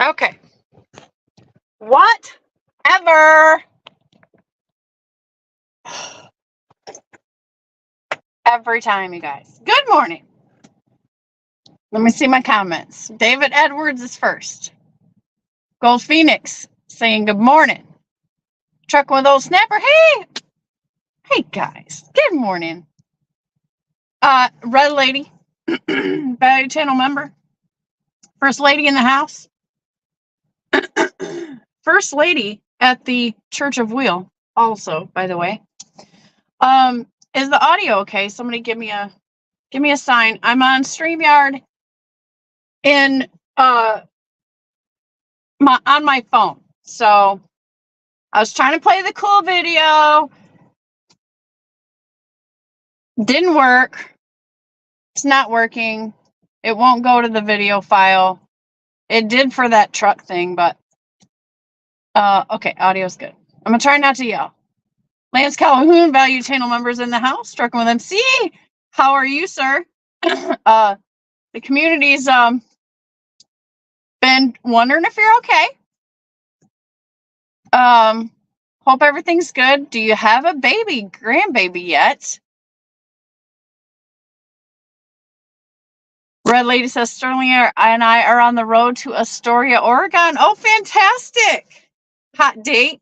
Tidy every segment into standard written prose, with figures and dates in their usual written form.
Okay. Whatever. Every time, you guys. Good morning. Let me see my comments. David Edwards is first. Gold Phoenix saying good morning. Truck with old snapper. Hey guys. Good morning. Red Lady, Value Channel member, First Lady in the house, First Lady at the Church of Wheel. Also, by the way, is the audio okay? Somebody give me a sign. I'm on StreamYard in on my phone. So I was trying to play the cool video. Didn't work. It's not working. It won't go to the video file. It did for that truck thing, but okay, audio's good. I'm gonna try not to yell. Lance Calhoun, Value Channel members in the house, trucking with MC. How are you, sir? The community's been wondering if you're okay. Hope everything's good. Do you have a grandbaby yet? Red Lady says Sterling and I are on the road to Astoria, Oregon. Oh, fantastic. Hot date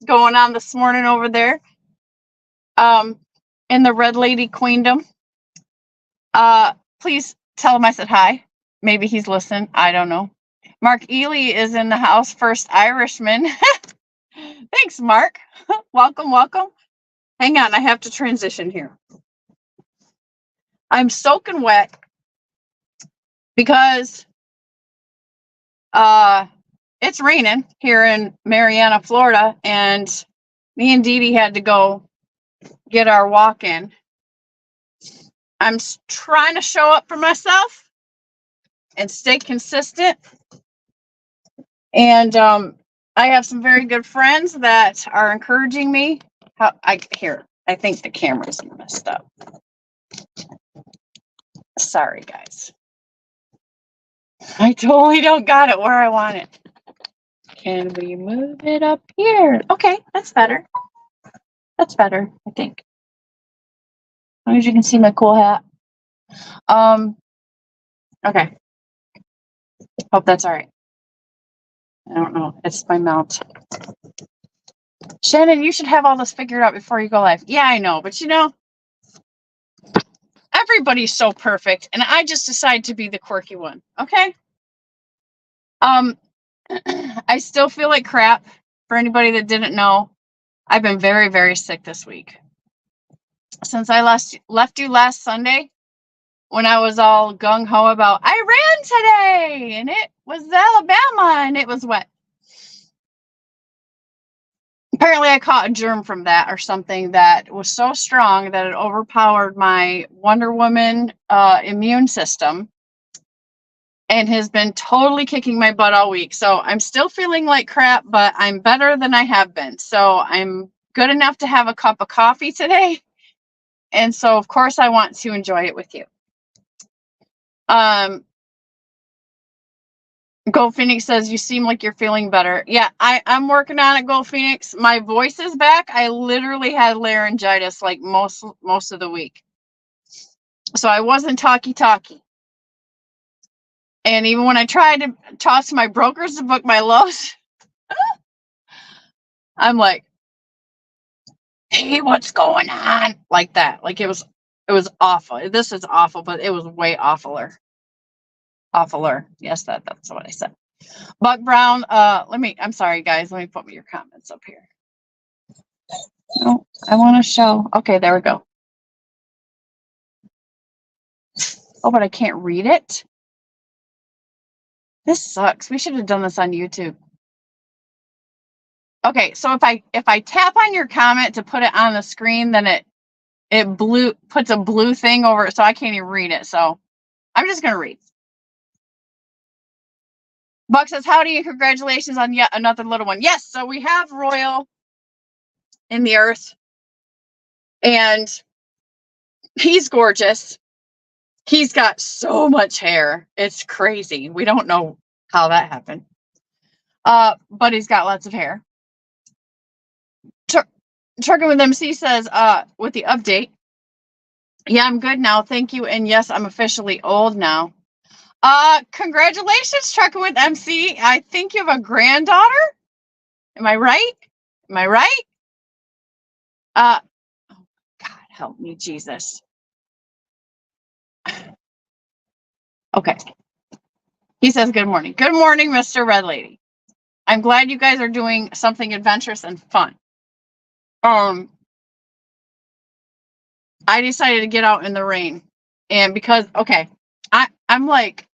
going on this morning over there. In the Red Lady Queendom. Please tell him I said hi. Maybe he's listening. I don't know. Mark Ely is in the house, first Irishman. Thanks, Mark. Welcome. Hang on, I have to transition here. I'm soaking wet because it's raining here in Marianna, Florida, and me and Dee Dee had to go get our walk in. I'm trying to show up for myself and stay consistent. And I have some very good friends that are encouraging me. I think the camera's messed up. Sorry, guys. I totally don't got it where I want it. Can we move it up here? Okay, that's better. That's better, I think. As long as you can see my cool hat. Okay. Hope that's all right. I don't know. It's my mount. Shannon, you should have all this figured out before you go live. Yeah, I know. But everybody's so perfect. And I just decide to be the quirky one. Okay? I still feel like crap. For anybody that didn't know, I've been very, very sick this week. Since I left you last Sunday, when I was all gung-ho about, I ran today, and it was Alabama, and it was wet. Apparently, I caught a germ from that or something that was so strong that it overpowered my Wonder Woman immune system and has been totally kicking my butt all week. So I'm still feeling like crap, but I'm better than I have been. So I'm good enough to have a cup of coffee today. And so, of course, I want to enjoy it with you. Gold Phoenix says, you seem like you're feeling better. Yeah, I'm working on it, Gold Phoenix. My voice is back. I literally had laryngitis like most of the week. So I wasn't talky. And even when I tried to talk to my brokers to book my lows, I'm like, hey, what's going on? Like that. Like it was awful. This is awful, but it was way awfuler. Yes, that's what I said. Buck Brown, I'm sorry, guys. Let me put your comments up here. Oh, I want to show. Okay, there we go. Oh, but I can't read it. This sucks. We should have done this on YouTube. Okay, so if I tap on your comment to put it on the screen, then it puts a blue thing over it, so I can't even read it. So I'm just gonna read. Buck says, howdy and congratulations on yet another little one. Yes, so we have Royal in the earth, and he's gorgeous. He's got so much hair. It's crazy. We don't know how that happened. But he's got lots of hair. Trucking with MC says, with the update, yeah, I'm good now. Thank you. And yes, I'm officially old now. Congratulations, Trucking with MC. I think you have a granddaughter. Am I right? Am I right? Oh, God, help me, Jesus. Okay. He says, good morning. Good morning, Mr. Red Lady. I'm glad you guys are doing something adventurous and fun. I decided to get out in the rain. And because, okay, I'm like,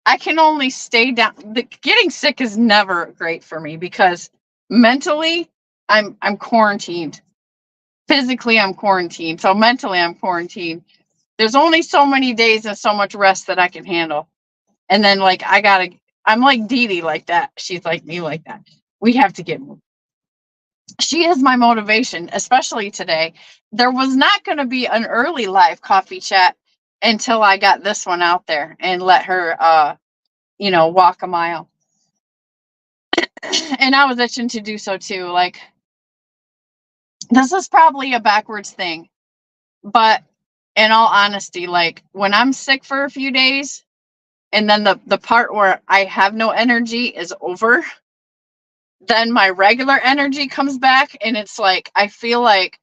I can only stay down. Getting sick is never great for me because mentally I'm quarantined. Physically I'm quarantined. So mentally I'm quarantined. There's only so many days and so much rest that I can handle. And then like I'm like Dee Dee like that. She's like me like that. We have to get moved. She is my motivation, especially today. There was not going to be an early live coffee chat until I got this one out there and let her walk a mile. And I was itching to do so too. Like, this is probably a backwards thing, but in all honesty, like when I'm sick for a few days and then the part where I have no energy is over, then my regular energy comes back and it's like, I feel like,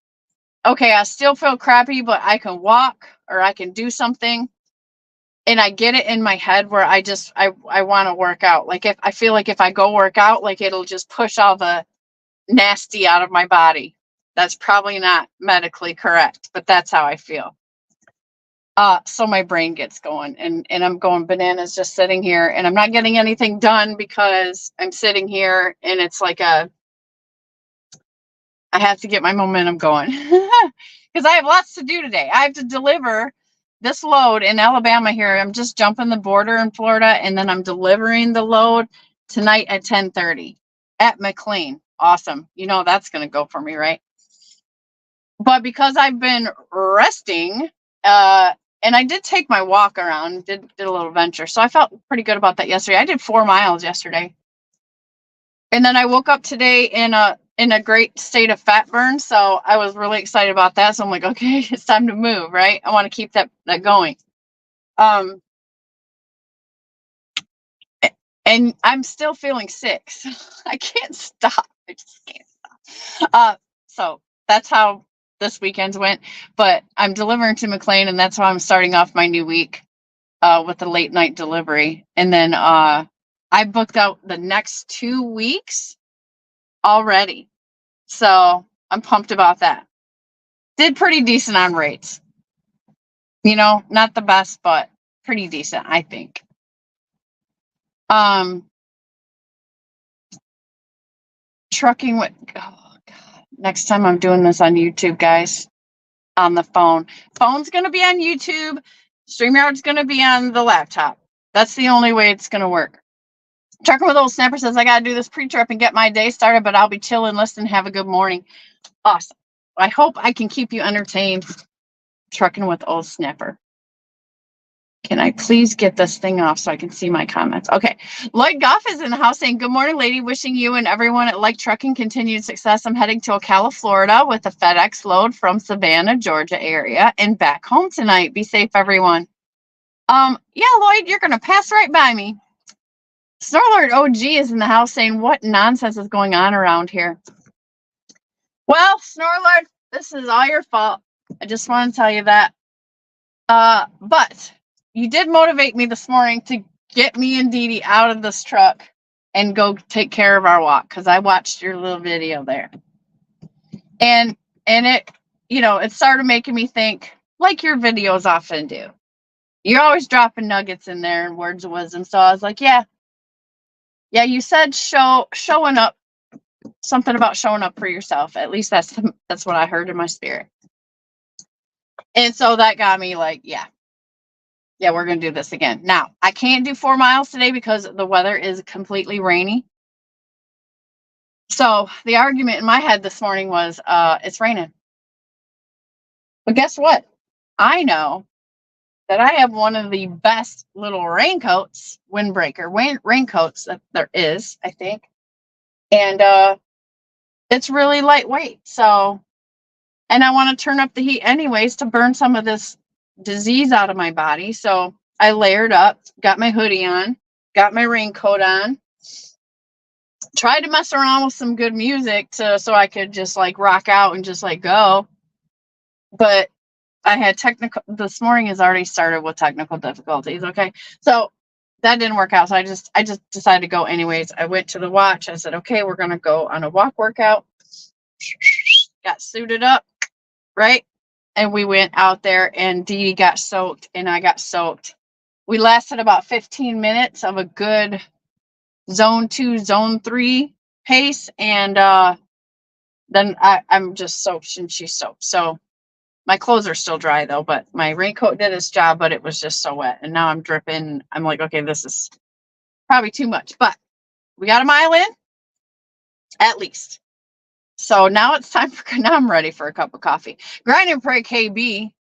okay, I still feel crappy, but I can walk or I can do something. And I get it in my head where I want to work out. Like if I feel like if I go work out, like it'll just push all the nasty out of my body. That's probably not medically correct, but that's how I feel. So my brain gets going and I'm going bananas just sitting here and I'm not getting anything done because I'm sitting here and it's like I have to get my momentum going because I have lots to do today. I have to deliver this load in Alabama here. I'm just jumping the border in Florida and then I'm delivering the load tonight at 10:30 at McLean. Awesome. You know, that's going to go for me, right? But because I've been resting, and I did take my walk around, did a little venture. So I felt pretty good about that yesterday. I did 4 miles yesterday. And then I woke up today in a great state of fat burn. So I was really excited about that. So I'm like, okay, it's time to move, right? I want to keep that going. And I'm still feeling sick. So I can't stop. I just can't stop. So that's how this weekend's went. But I'm delivering to McLean, and that's how I'm starting off my new week with a late night delivery. And then I booked out the next 2 weeks already. So I'm pumped about that. Did pretty decent on rates. You know, not the best, but pretty decent, I think. Trucking with, oh God, next time I'm doing this on YouTube, guys, on the phone. Phone's going to be on YouTube. StreamYard's going to be on the laptop. That's the only way it's going to work. Trucking with Old Snapper says, I got to do this pre-trip and get my day started, but I'll be chilling, listening, have a good morning. Awesome. I hope I can keep you entertained. Trucking with Old Snapper. Can I please get this thing off so I can see my comments? Okay. Lloyd Goff is in the house saying, good morning, lady. Wishing you and everyone at Like Trucking continued success. I'm heading to Ocala, Florida with a FedEx load from Savannah, Georgia area and back home tonight. Be safe, everyone. Yeah, Lloyd, you're going to pass right by me. Snorlord OG is in the house saying, what nonsense is going on around here? Well, Snorlord, this is all your fault. I just want to tell you that. But you did motivate me this morning to get me and Dee Dee out of this truck and go take care of our walk because I watched your little video there. And it, you know, it started making me think like your videos often do. You're always dropping nuggets in there and words of wisdom. So I was like, yeah, you said showing up, something about showing up for yourself. At least that's what I heard in my spirit. And so that got me like, yeah, we're going to do this again. Now, I can't do 4 miles today because the weather is completely rainy. So the argument in my head this morning was, it's raining. But guess what? I know that I have one of the best little raincoats, windbreaker raincoats that there is, I think. And it's really lightweight. So, and I want to turn up the heat anyways to burn some of this disease out of my body. So I layered up, got my hoodie on, got my raincoat on, tried to mess around with some good music so I could just like rock out and just like go. But I had this morning has already started with technical difficulties. Okay. So that didn't work out. So I just decided to go anyways. I went to the watch. I said, okay, we're going to go on a walk workout. Got suited up. Right. And we went out there and Dee got soaked and I got soaked. We lasted about 15 minutes of a good zone 2, zone 3 pace. And then I'm just soaked and she's soaked. So my clothes are still dry though, but my raincoat did its job, but it was just so wet. And now I'm dripping. I'm like, okay, this is probably too much, but we got a mile in at least. So now it's time now I'm ready for a cup of coffee. Grind and Pray KB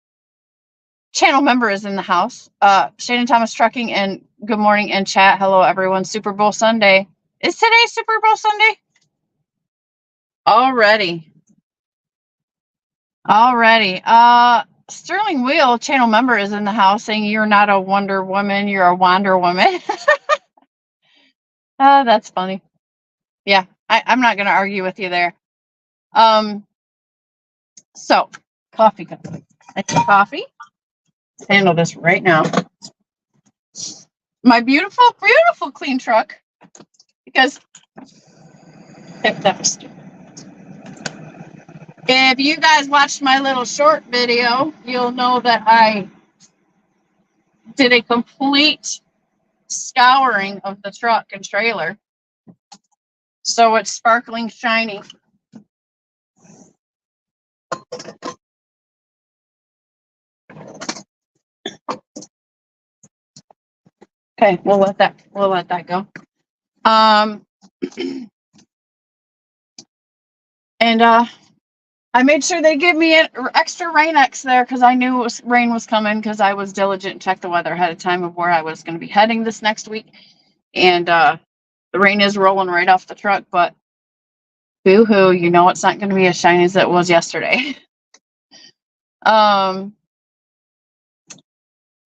channel member is in the house. Shannon Thomas Trucking, and good morning in chat. Hello everyone. Super Bowl Sunday. Is today Super Bowl Sunday? Already. Sterling Wheel channel member is in the house saying you're not a Wonder Woman, you're a Wander Woman. That's funny. Yeah, I'm not gonna argue with you there. So coffee. It's coffee. Handle this right now. My beautiful, beautiful clean truck. Because that was stupid. If you guys watched my little short video, you'll know that I did a complete scouring of the truck and trailer. So it's sparkling shiny. Okay, we'll let that go. And I made sure they give me an extra Rain-X there because I knew rain was coming because I was diligent and checked the weather ahead of time of where I was going to be heading this next week. And the rain is rolling right off the truck, but boo-hoo, you know it's not going to be as shiny as it was yesterday. So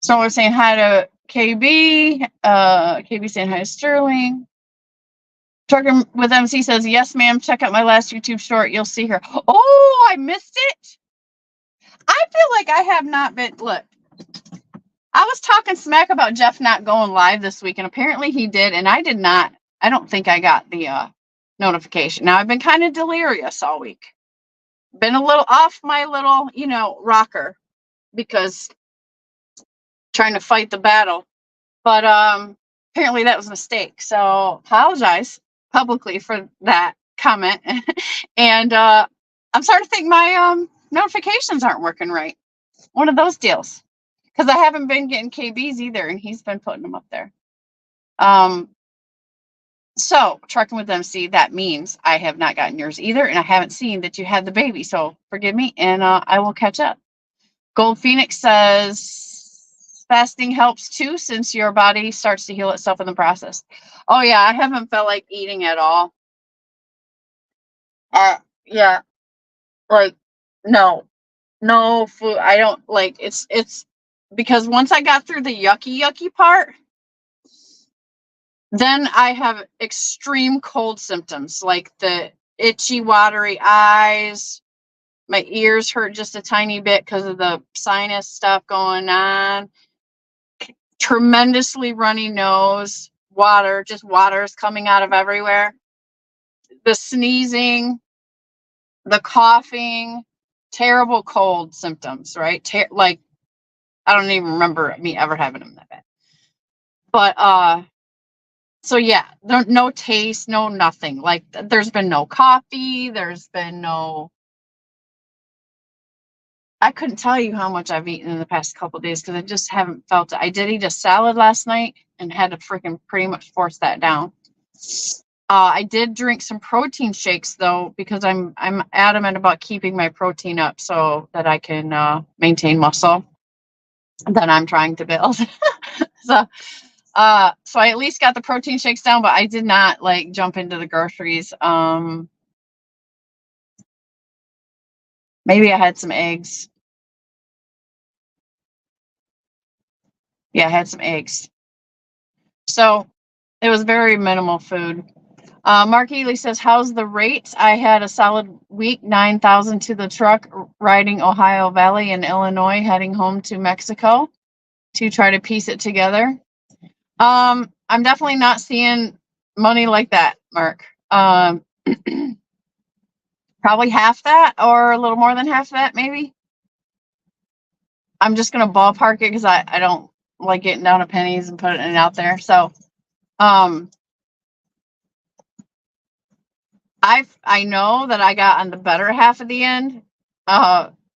we're saying hi to KB. KB saying hi to Sterling. Trucker with MC says, yes, ma'am. Check out my last YouTube short. You'll see her. Oh, I missed it. I feel like I have not been. Look, I was talking smack about Jeff not going live this week, and apparently he did, and I did not. I don't think I got the notification. Now, I've been kind of delirious all week. Been a little off my little, rocker because trying to fight the battle. But apparently that was a mistake. So apologize publicly for that comment. And I'm starting to think my notifications aren't working right. One of those deals. Because I haven't been getting KBs either, and he's been putting them up there. So trucking with MC, that means I have not gotten yours either, and I haven't seen that you had the baby. So forgive me, and I will catch up. Gold Phoenix says fasting helps too, since your body starts to heal itself in the process. Oh yeah, I haven't felt like eating at all. Yeah, like no food. I don't like it's because once I got through the yucky part, then I have extreme cold symptoms, like the itchy, watery eyes. My ears hurt just a tiny bit because of the sinus stuff going on. Tremendously runny nose, water is coming out of everywhere. The sneezing, the coughing, terrible cold symptoms, right? Like, I don't even remember me ever having them that bad. But, so yeah, no taste, no nothing. Like, there's been no coffee, there's been no, I couldn't tell you how much I've eaten in the past couple of days because I just haven't felt it. I did eat a salad last night and had to freaking pretty much force that down. I did drink some protein shakes though, because I'm adamant about keeping my protein up so that I can maintain muscle that I'm trying to build. So So I at least got the protein shakes down, but I did not like jump into the groceries. Maybe I had some eggs. Yeah, I had some eggs. So it was very minimal food. Mark Ely says, how's the rates? I had a solid week, 9,000 to the truck, riding Ohio Valley in Illinois, heading home to Mexico to try to piece it together. I'm definitely not seeing money like that, Mark. Probably half that or a little more than half that, maybe. I'm just going to ballpark it because I don't like getting down to pennies and putting it out there. So I know that I got on the better half of the end.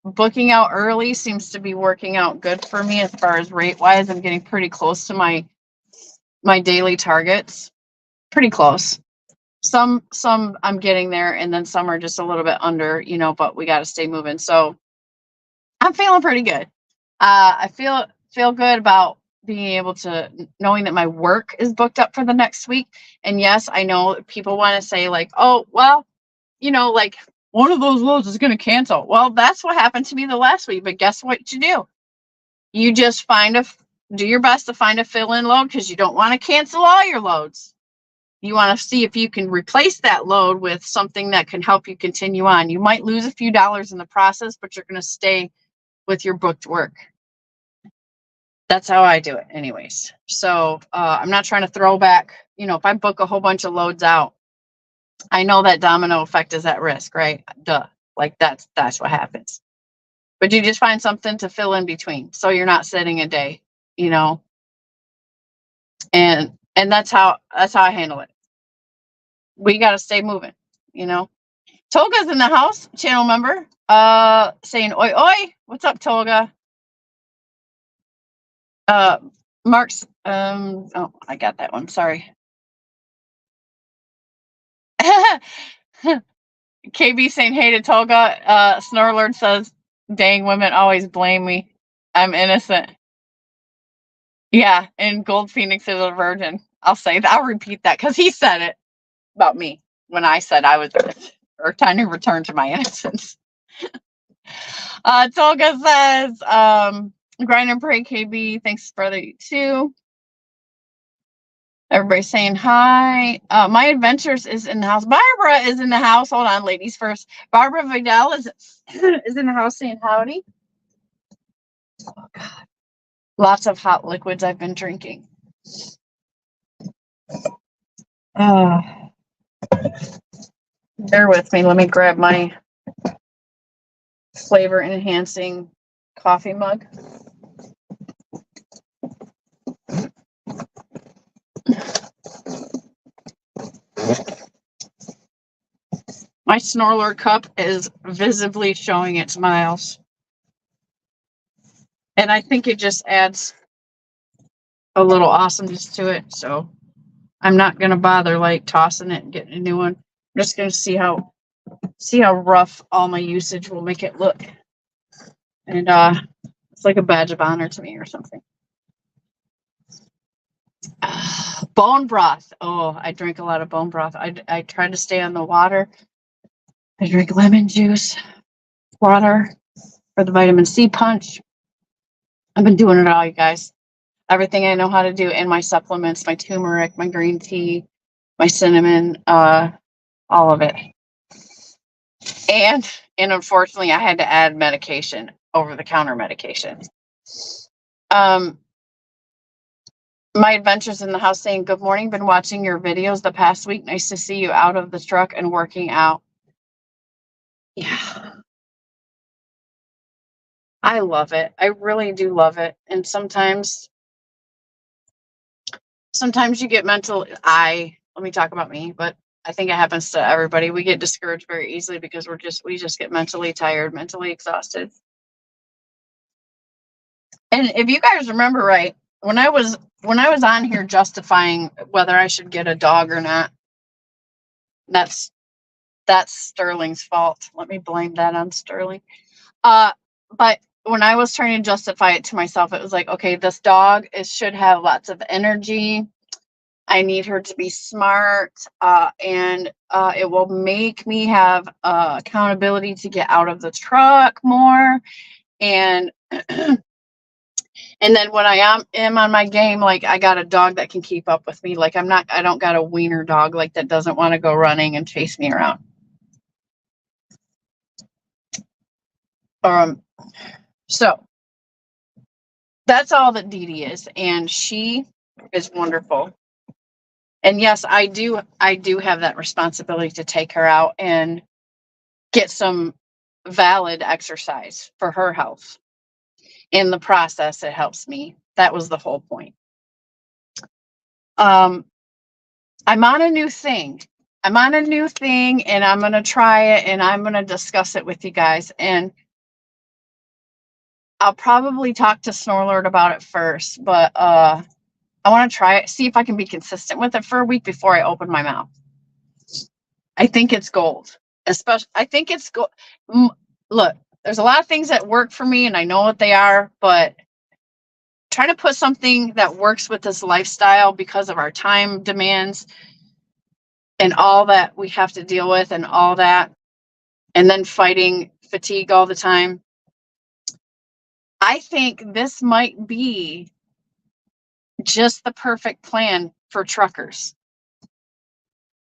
Booking out early seems to be working out good for me as far as rate wise. I'm getting pretty close to my daily targets. Pretty close. Some I'm getting there, and then some are just a little bit under, but we got to stay moving. So I'm feeling pretty good. I feel good about being able to knowing that my work is booked up for the next week. And yes, I know people want to say like, oh, well, like one of those loads is going to cancel. Well, that's what happened to me the last week. But guess what you do? You just do your best to find a fill-in load because you don't want to cancel all your loads. You want to see if you can replace that load with something that can help you continue on. You might lose a few dollars in the process, but you're going to stay with your booked work. That's how I do it anyways. So I'm not trying to throw back, if I book a whole bunch of loads out, I know that domino effect is at risk, right? Duh. Like that's what happens. But you just find something to fill in between. So you're not sitting a day, and that's how I handle it. We got to stay moving, Tolga's in the house, channel member, saying, oi, oi. What's up, Tolga? Mark's, oh, I got that one. Sorry. KB saying, hey to Tolga. Snorlord says, dang, women always blame me. I'm innocent. Yeah, and Gold Phoenix is a virgin. I'll say that. I'll repeat that because he said it about me when I said I was or time to return to my innocence. Tolga says, grind and pray, KB. Thanks, brother, you too. Everybody's saying hi. My Adventures is in the house. Barbara is in the house. Hold on, ladies first. Barbara Vidal is in the house saying howdy. Oh, God. Lots of hot liquids I've been drinking. Bear with me. Let me grab my flavor enhancing coffee mug. My Snorlord cup is visibly showing its miles. And I think it just adds a little awesomeness to it. So I'm not going to bother like tossing it and getting a new one. I'm just going to see how rough all my usage will make it look. And it's like a badge of honor to me or something. Bone broth. Oh, I drink a lot of bone broth. I try to stay on the water. I drink lemon juice, water for the vitamin C punch. I've been doing it all, you guys. Everything I know how to do, and my supplements, my turmeric, my green tea, my cinnamon, all of it. And unfortunately, I had to add medication, over-the-counter medication. My Adventures in the house saying, good morning. Been watching your videos the past week. Nice to see you out of the truck and working out. Yeah. I love it. I really do love it. And sometimes you get let me talk about me, but I think it happens to everybody. We get discouraged very easily because we just get mentally tired, mentally exhausted. And if you guys remember right, when I was on here justifying whether I should get a dog or not, that's Sterling's fault. Let me blame that on Sterling. But when I was trying to justify it to myself, it was like, okay, this dog should have lots of energy. I need her to be smart, and it will make me have accountability to get out of the truck more. And and then when I am on my game, like I got a dog that can keep up with me. Like I don't got a wiener dog like that doesn't want to go running and chase me around. So that's all that Dee Dee is, and she is wonderful. And yes, I do have that responsibility to take her out and get some valid exercise for her health. In the process, it helps me. That was the whole point. I'm on a new thing. And I'm going to try it, and I'm going to discuss it with you guys. And I'll probably talk to Snorlord about it first, but I want to try it, see if I can be consistent with it for a week before I open my mouth. I think it's gold. I think it's gold. Look, there's a lot of things that work for me, and I know what they are, but trying to put something that works with this lifestyle because of our time demands and all that we have to deal with and all that, and then fighting fatigue all the time. I think this might be just the perfect plan for truckers.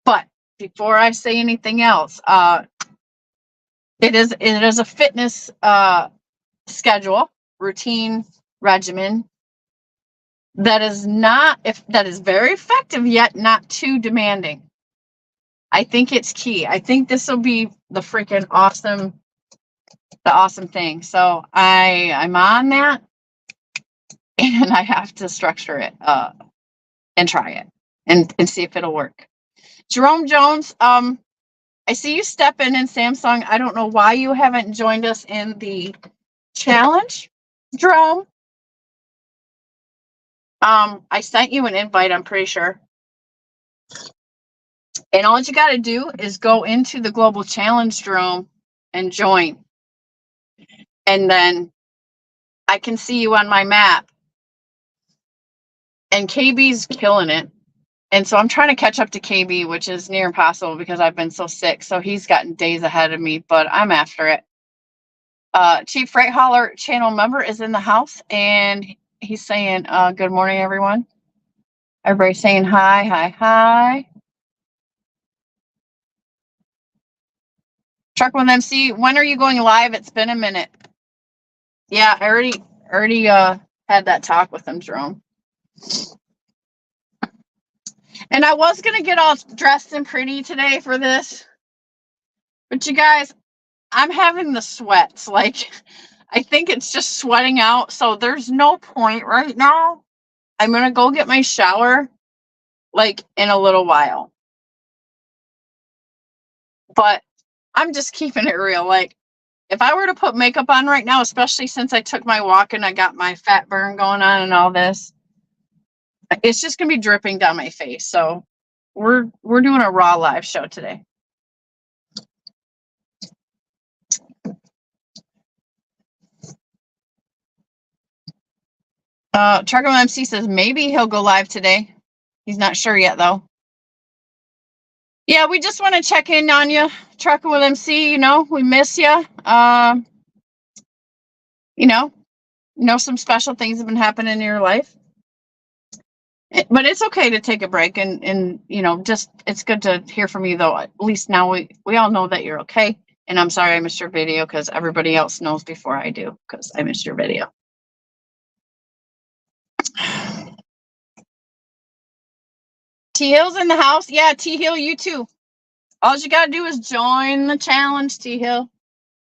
But before I say anything else, it is a fitness schedule, routine, regimen that is very effective, yet not too demanding. I think it's key. I think this will be the awesome thing. So I'm on that, and I have to structure it and try it and see if it'll work. Jerome Jones, I see you step in Samsung. I don't know why you haven't joined us in the challenge, Jerome. I sent you an invite, I'm pretty sure. And all you got to do is go into the global challenge, Jerome, and join. And then I can see you on my map. And KB's killing it. And so I'm trying to catch up to KB, which is near impossible because I've been so sick. So he's gotten days ahead of me, but I'm after it. Chief Freight Hauler channel member is in the house, and he's saying, good morning, everyone. Everybody's saying hi, hi, hi. Truck with MC, when are you going live? It's been a minute. Yeah, I already had that talk with him, Jerome. And I was going to get all dressed and pretty today for this. But you guys, I'm having the sweats. Like, I think it's just sweating out. So there's no point right now. I'm going to go get my shower, like, in a little while. But I'm just keeping it real. Like, if I were to put makeup on right now, especially since I took my walk and I got my fat burn going on and all this, it's just going to be dripping down my face. So we're doing a raw live show today. Trucker MC says maybe he'll go live today. He's not sure yet, though. Yeah, we just want to check in on you, Trucker with MC. You know, we miss you. You know, some special things have been happening in your life. But it's okay to take a break, and you know, just it's good to hear from you, though. At least now we all know that you're okay. And I'm sorry I missed your video because everybody else knows before I do because I missed your video. T Hill's in the house. Yeah, T Hill, you too. All you gotta do is join the challenge, T Hill.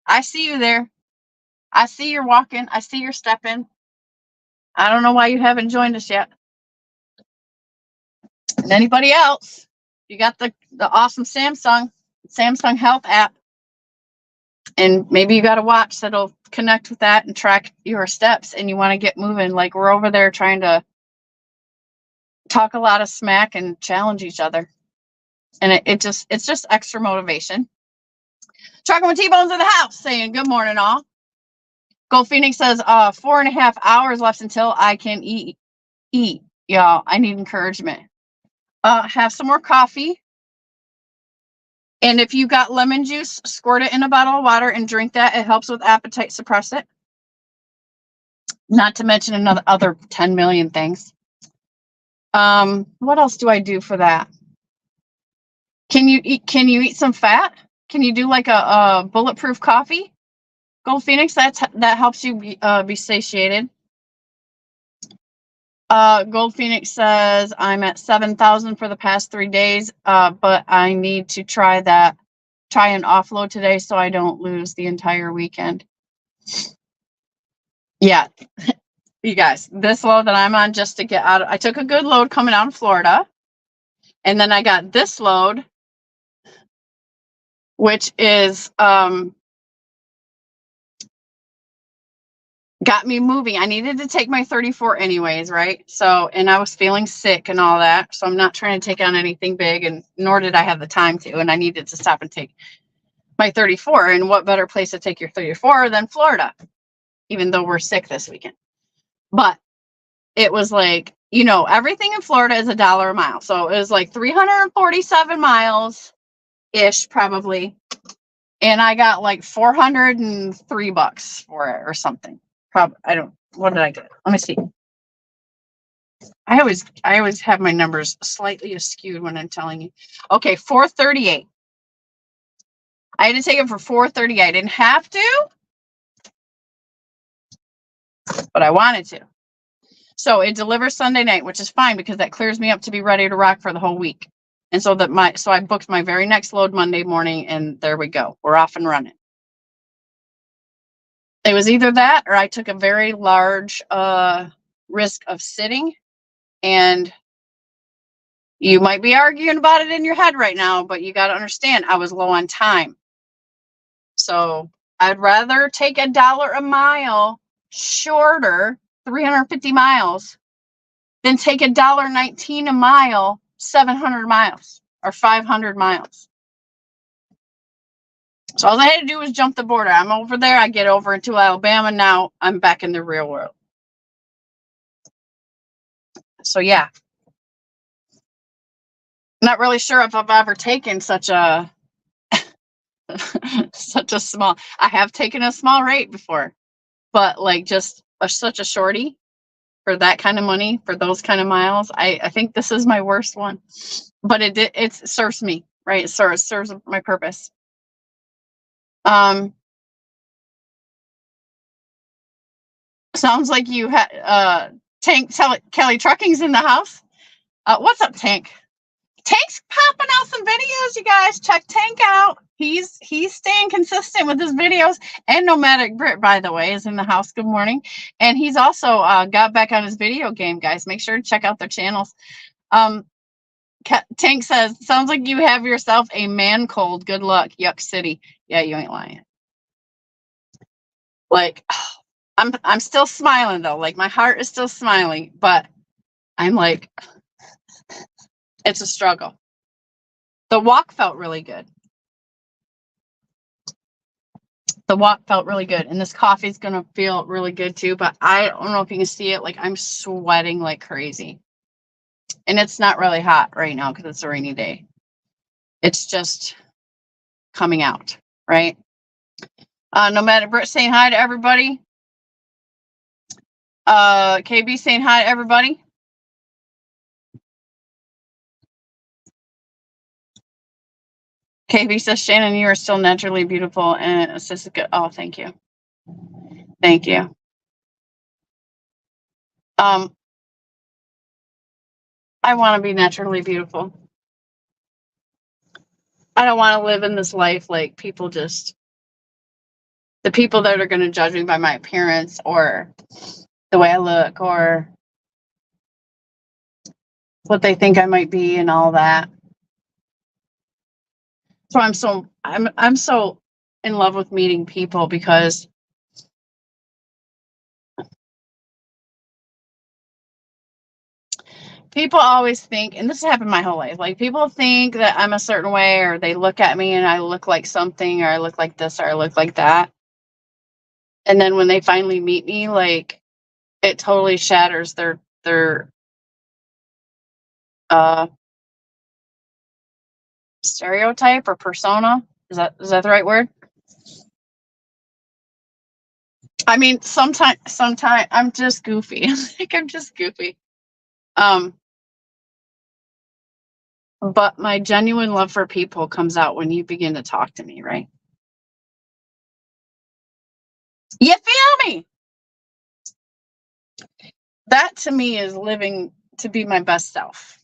I see you there. I see you're walking. I see you're stepping. I don't know why you haven't joined us yet. And anybody else, you got the awesome Samsung Health app. And maybe you got a watch that'll connect with that and track your steps, and you want to get moving. Like, we're over there trying to talk a lot of smack and challenge each other. And it's just extra motivation. Trucking with T-Bones in the house saying good morning, all. Gold Phoenix says 4.5 hours left until I can eat. Y'all, I need encouragement. Have some more coffee. And if you got lemon juice, squirt it in a bottle of water and drink that. It helps with appetite, suppress it. Not to mention another other 10 million things. What else do I do for that? Can you eat some fat? Can you do like a bulletproof coffee? Gold Phoenix, that helps you be satiated. Gold Phoenix says, I'm at 7,000 for the past 3 days, but I need to try and offload today so I don't lose the entire weekend. Yeah, you guys, this load that I'm on just to get out of, I took a good load coming out of Florida, and then I got this load, which is, got me moving. I needed to take my 34 anyways, right? So, and I was feeling sick and all that. So I'm not trying to take on anything big, and nor did I have the time to. And I needed to stop and take my 34. And what better place to take your 34 than Florida, even though we're sick this weekend. But it was like, you know, everything in Florida is $1 a mile. So it was like 347 miles ish, probably. And I got like $403 for it or something. What did I get? Let me see. I always have my numbers slightly askewed when I'm telling you. Okay, 438. I had to take it for 438. I didn't have to, but I wanted to. So it delivers Sunday night, which is fine because that clears me up to be ready to rock for the whole week. And so I booked my very next load Monday morning, and there we go. We're off and running. It was either that or I took a very large risk of sitting, and you might be arguing about it in your head right now, but you got to understand I was low on time. So I'd rather take $1 a mile shorter, 350 miles, than take $1.19 a mile, 700 miles or 500 miles. So all I had to do was jump the border. I'm over there. I get over into Alabama. Now I'm back in the real world. So yeah. Not really sure if I've ever taken such a small. I have taken a small rate before, but like just such a shorty for that kind of money, for those kind of miles. I think this is my worst one, but it serves me, right? It serves my purpose. Sounds like you had Tank Kelly Trucking's in the house. What's up, Tank? Tank's popping out some videos, you guys. Check Tank out. He's staying consistent with his videos. And Nomadic Brit, by the way, is in the house. Good morning. And he's also got back on his video game, guys. Make sure to check out their channels. Tank says, sounds like you have yourself a man cold. Good luck, Yuck City. Yeah, you ain't lying. Like, I'm still smiling though. Like my heart is still smiling, but I'm like, it's a struggle. The walk felt really good. And this coffee is going to feel really good too, but I don't know if you can see it. Like I'm sweating like crazy. And it's not really hot right now because it's a rainy day. It's just coming out, right? Nomadic Brit saying hi to everybody. KB saying hi to everybody. KB says, Shannon, you are still naturally beautiful and assisted good. Oh, thank you. Thank you. I want to be naturally beautiful. I don't want to live in this life like the people that are going to judge me by my appearance or the way I look or what they think I might be and all that. So I'm so in love with meeting people because people always think, and this has happened my whole life, like people think that I'm a certain way or they look at me and I look like something or I look like this or I look like that. And then when they finally meet me, like, it totally shatters their uh stereotype or persona. Is that the right word? I mean, sometimes I'm just goofy. Like, I'm just goofy. Um, but my genuine love for people comes out when you begin to talk to me, right? You feel me? That to me is living to be my best self.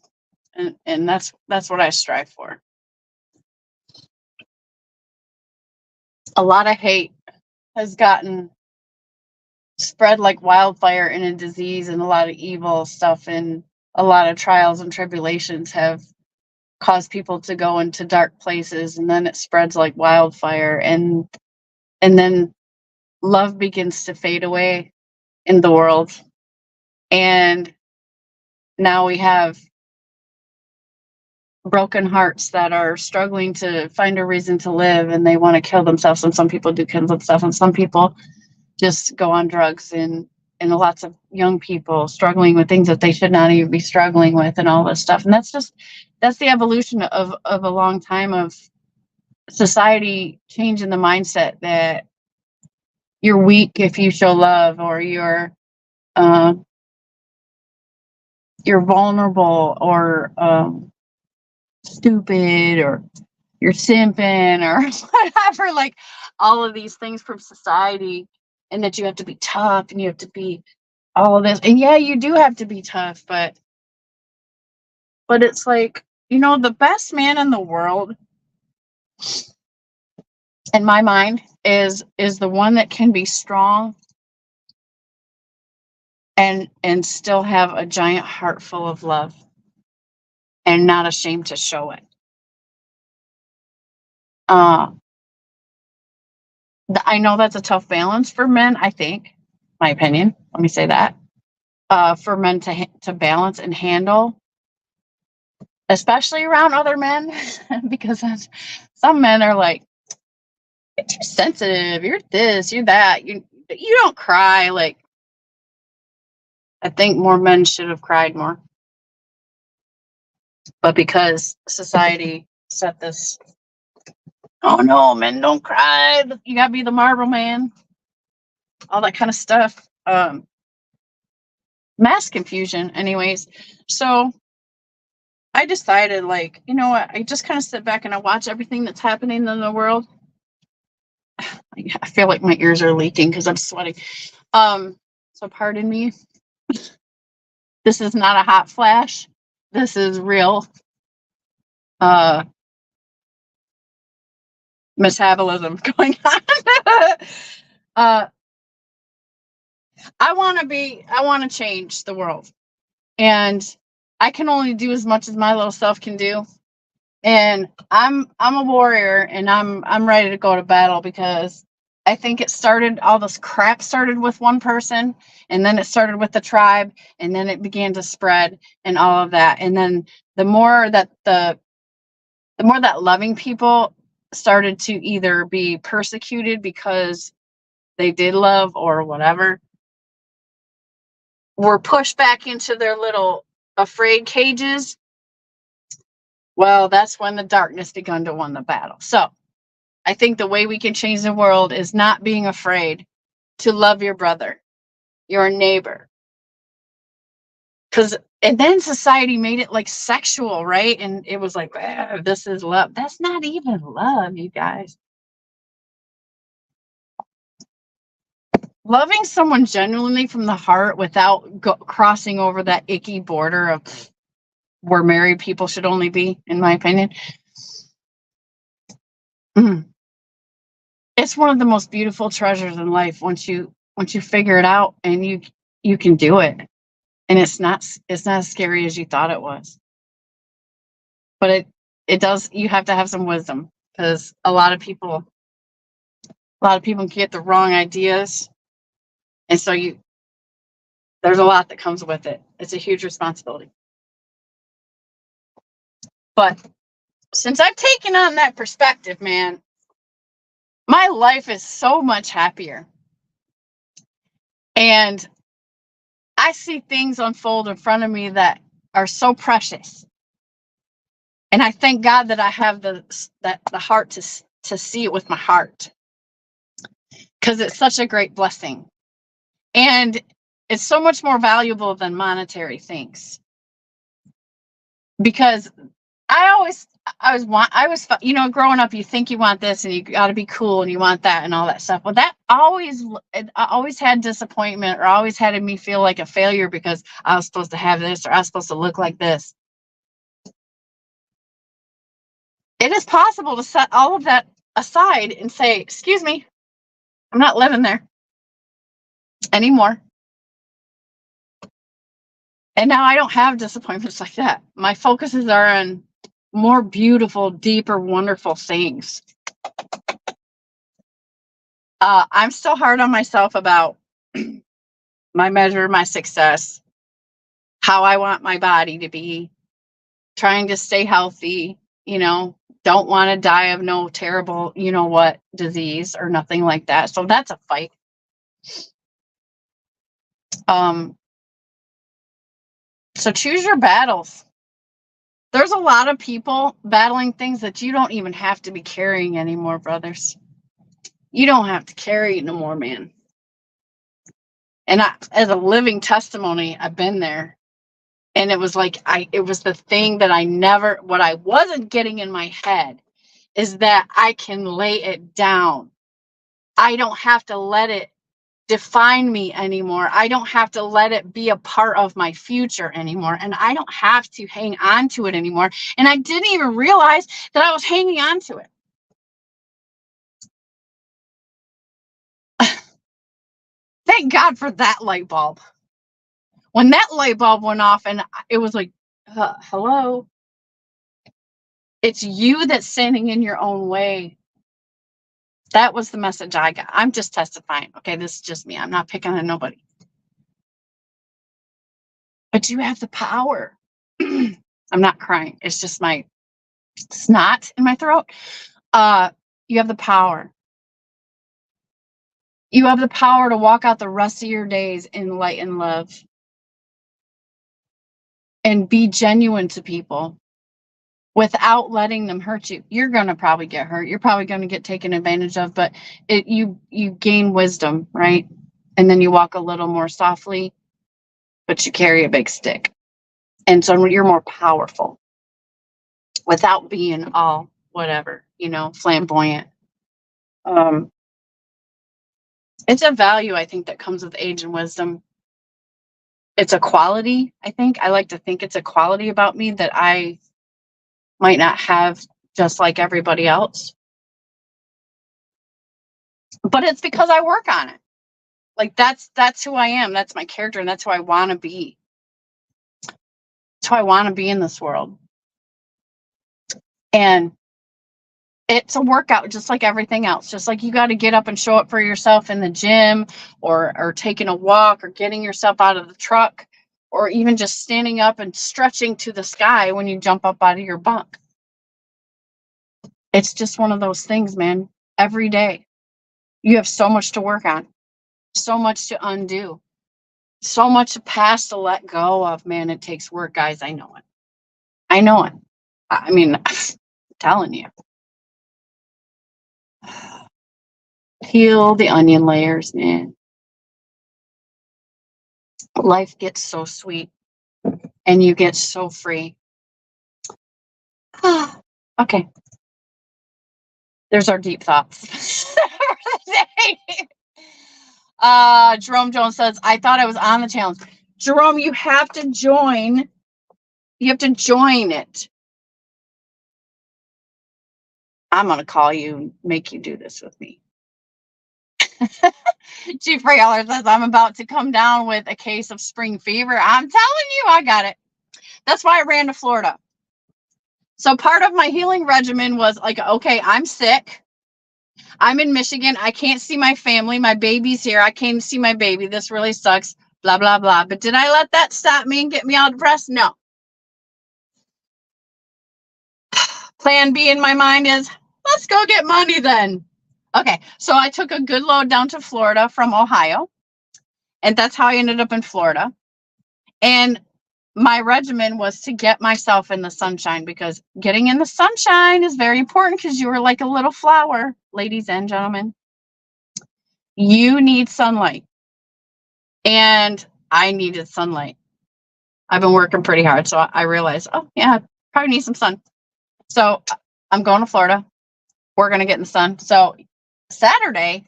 And that's what I strive for. A lot of hate has gotten spread like wildfire in a disease, and a lot of evil stuff and a lot of trials and tribulations have caused people to go into dark places, and then it spreads like wildfire, and then love begins to fade away in the world. And now we have broken hearts that are struggling to find a reason to live, and they want to kill themselves, and some people do kill themselves, and some people just go on drugs, and lots of young people struggling with things that they should not even be struggling with, and all this stuff. And that's the evolution of a long time of society changing the mindset that you're weak if you show love, or uh, you're vulnerable, or stupid, or you're simping, or whatever, like all of these things from society, and that you have to be tough, and you have to be all of this. And yeah, you do have to be tough, but it's like, the best man in the world, in my mind, is the one that can be strong and still have a giant heart full of love, and not ashamed to show it. uh I know that's a tough balance for men, I think, my opinion, let me say that, for men to balance and handle, especially around other men, because some men are like, you're too sensitive, you're this, you're that, you don't cry. Like, I think more men should have cried more, but because society set this, oh no, men don't cry, you gotta be the marble man, all that kind of stuff, mass confusion, anyways. So I decided, like, you know what, I just kind of sit back and I watch everything that's happening in the world. I feel like my ears are leaking because I'm sweating. So pardon me. This is not a hot flash. This is real uh metabolism going on. uh I want to change the world. And I can only do as much as my little self can do. And I'm a warrior, and I'm ready to go to battle, because I think all this crap started with one person, and then it started with the tribe, and then it began to spread, and all of that. And then the more that loving people started to either be persecuted because they did love or whatever, were pushed back into their little afraid cages, well, that's when the darkness begun to win the battle. So I think the way we can change the world is not being afraid to love your brother, your neighbor. And then society made it like sexual, right? And it was like, this is love. That's not even love, you guys. Loving someone genuinely from the heart without crossing over that icky border of where married people should only be, in my opinion. It's one of the most beautiful treasures in life once you figure it out, and you can do it. And it's not as scary as you thought it was. But it does, you have to have some wisdom, because a lot of people get the wrong ideas, and so there's a lot that comes with it. It's a huge responsibility. But since I've taken on that perspective, man, my life is so much happier. And I see things unfold in front of me that are so precious. And I thank God that I have the heart to see it with my heart, because it's such a great blessing. And it's so much more valuable than monetary things. Because I was, growing up, you think you want this and you got to be cool and you want that and all that stuff. Well, I always had disappointment, or always had me feel like a failure because I was supposed to have this, or I was supposed to look like this. It is possible to set all of that aside and say, excuse me, I'm not living there anymore. And now I don't have disappointments like that. My focuses are on more beautiful, deeper, wonderful things. I'm still hard on myself about my measure, my success, how I want my body to be, trying to stay healthy, don't want to die of no terrible, disease or nothing like that. So that's a fight. So choose your battles. There's a lot of people battling things that you don't even have to be carrying anymore, brothers. You don't have to carry it no more, man. And as a living testimony, I've been there. And it was like, it was the thing that what I wasn't getting in my head is that I can lay it down. I don't have to let it define me anymore. I don't have to let it be a part of my future anymore. And I don't have to hang on to it anymore. And I didn't even realize that I was hanging on to it. Thank God for that light bulb. When that light bulb went off, and it was like, hello, it's you that's standing in your own way. That was the message I got. I'm just testifying. Okay, this is just me. I'm not picking on nobody. But you have the power. I'm not crying. It's just my snot in my throat. You have the power. You have the power to walk out the rest of your days in light and love. And be genuine to people without letting them hurt you. You're going to probably get hurt. You're probably going to get taken advantage of, but you gain wisdom, right? And then you walk a little more softly, but you carry a big stick. And so you're more powerful without being all whatever, flamboyant. It's a value, I think, that comes with age and wisdom. It's a quality, I think. I like to think it's a quality about me that I might not have just like everybody else. But it's because I work on it. Like that's who I am. That's my character, and that's who I want to be. That's who I want to be in this world. And it's a workout just like everything else. Just like you got to get up and show up for yourself in the gym, or taking a walk, or getting yourself out of the truck, or even just standing up and stretching to the sky when you jump up out of your bunk. It's just one of those things, man. Every day. You have so much to work on, so much to undo, so much past to let go of. Man, it takes work, guys. I know it. I know it. I mean, I'm telling you. Peel the onion layers, man. Life gets so sweet and you get so free. Okay. There's our deep thoughts for the day. Jerome Jones says, I thought I was on the challenge. Jerome, you have to join. You have to join it. I'm going to call you and make you do this with me. Chief Rayeller says, I'm about to come down with a case of spring fever. I'm telling you, I got it. That's why I ran to Florida. So part of my healing regimen was like, okay, I'm sick. I'm in Michigan. I can't see my family. My baby's here. I can't see my baby. This really sucks. Blah, blah, blah. But did I let that stop me and get me all depressed? No. Plan B in my mind is, let's go get money then. Okay, so I took a good load down to Florida from Ohio. And that's how I ended up in Florida. And my regimen was to get myself in the sunshine, because getting in the sunshine is very important, because you are like a little flower, ladies and gentlemen. You need sunlight. And I needed sunlight. I've been working pretty hard. So I realized, oh, yeah, I probably need some sun. So I'm going to Florida. We're going to get in the sun. So Friday.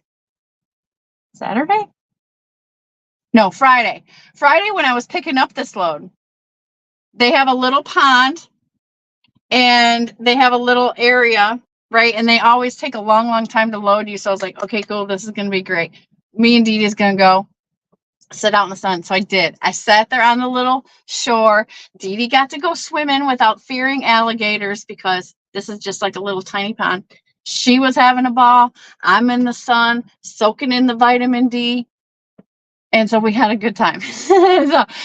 Friday, when I was picking up this load, they have a little pond and they have a little area, right? And they always take a long, long time to load you. So I was like, okay, cool. This is going to be great. Me and Dee Dee's going to go sit out in the sun. So I did. I sat there on the little shore. Dee Dee got to go swimming without fearing alligators, because this is just like a little tiny pond. She was having a ball. I'm in the sun, soaking in the vitamin D. And so we had a good time. So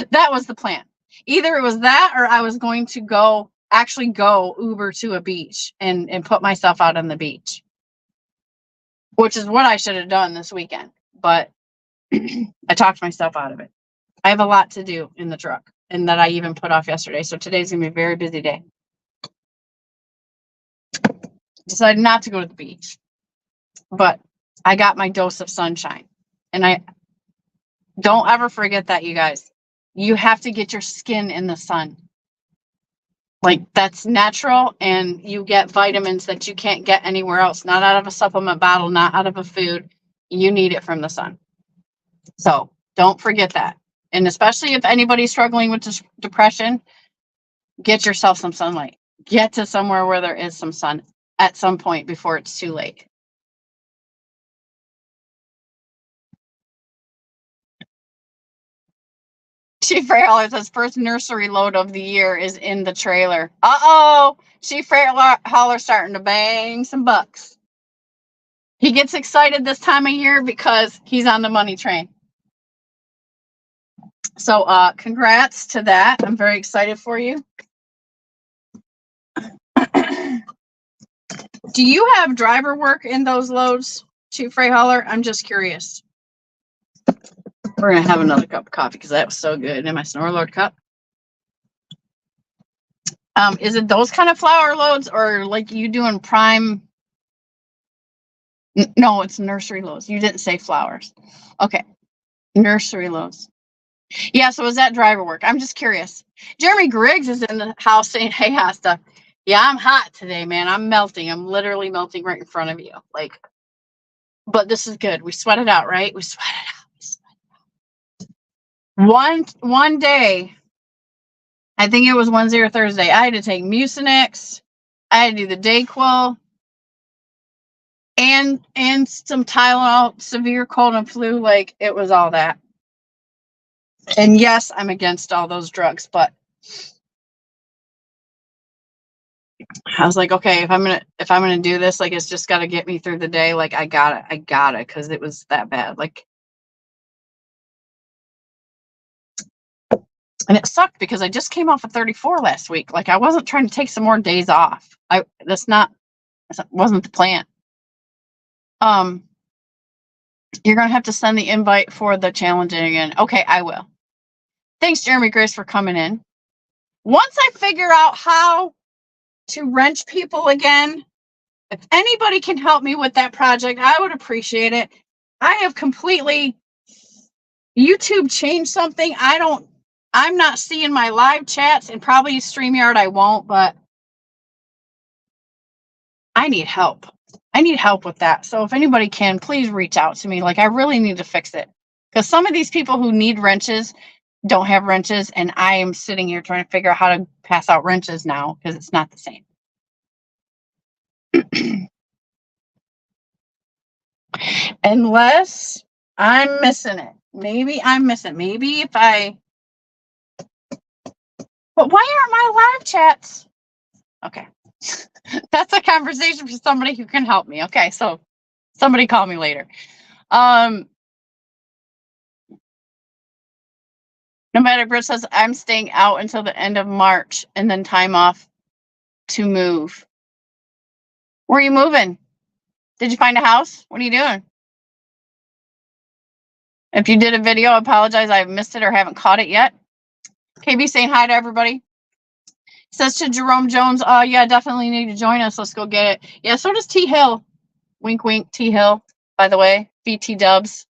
that was the plan. Either it was that, or I was going to actually go Uber to a beach and put myself out on the beach, which is what I should have done this weekend. But I talked myself out of it. I have a lot to do in the truck, and that I even put off yesterday. So today's going to be a very busy day. Decided not to go to the beach, but I got my dose of sunshine. And I don't ever forget that, you guys. You have to get your skin in the sun. Like, that's natural, and you get vitamins that you can't get anywhere else. Not out of a supplement bottle, not out of a food. You need it from the sun. So don't forget that. And especially if anybody's struggling with depression, get yourself some sunlight. Get to somewhere where there is some sun at some point before it's too late. Chief Freight Hauler says first nursery load of the year is in the trailer. Uh-oh. Chief Freight Hauler starting to bang some bucks. He gets excited this time of year because he's on the money train. So congrats to that. I'm very excited for you. Do you have driver work in those loads, Chief Freight Hauler? I'm just curious. We're going to have another cup of coffee because that was so good in my Snorlord cup. Is it those kind of flower loads, or like you doing prime? No, it's nursery loads. You didn't say flowers. Okay. Nursery loads. Yeah, so is that driver work? I'm just curious. Jeremy Griggs is in the house saying, hey, Hasta. Yeah, I'm hot today, man. I'm melting. I'm literally melting right in front of you. Like, but this is good. We sweat it out, right? We sweat it out. One day, I think it was Wednesday or Thursday, I had to take Mucinex. I had to do the Dayquil and some Tylenol, severe cold and flu. Like, it was all that. And yes, I'm against all those drugs, but I was like, okay, if I'm gonna do this, like, it's just got to get me through the day. Like, I got it, because it was that bad. Like, and it sucked because I just came off of 34 last week. Like, I wasn't trying to take some more days off. That wasn't the plan. You're gonna have to send the invite for the challenging again. Okay, I will. Thanks, Jeremy Grace, for coming in. Once I figure out how to wrench people again, if anybody can help me with that project, I would appreciate it. I have completely YouTube changed something. I'm not seeing my live chats, and probably StreamYard I won't, but I need help. I need help with that. So if anybody can, please reach out to me. Like, I really need to fix it, because some of these people who need wrenches don't have wrenches, and I am sitting here trying to figure out how to pass out wrenches now, because it's not the same. Unless I'm missing it. Maybe I'm missing. Maybe if I... But why aren't my live chats? Okay. That's a conversation for somebody who can help me. Okay, so somebody call me later. Nomadic Brit says, I'm staying out until the end of March and then time off to move. Where are you moving? Did you find a house? What are you doing? If you did a video, I apologize. I missed it or haven't caught it yet. KB saying hi to everybody. Says to Jerome Jones, yeah, definitely need to join us. Let's go get it. Yeah, so does T Hill. Wink, wink, T Hill, by the way. BT dubs.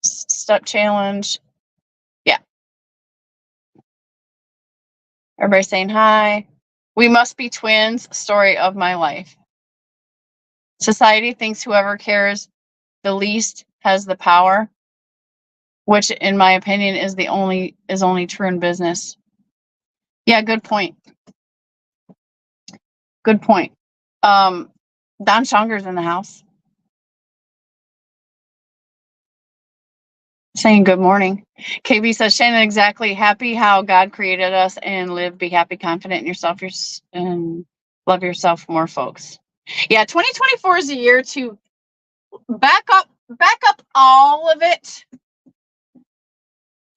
Step challenge. Yeah. Everybody saying hi. We must be twins. Story of my life. Society thinks whoever cares the least has the power, which in my opinion is only true in business. Yeah, good point. Good point. Don Schonger's in the house. Saying good morning. KB says, Shannon, exactly. Happy how God created us and live, be happy, confident in yourself, and love yourself more, folks. Yeah, 2024 is a year to back up all of it.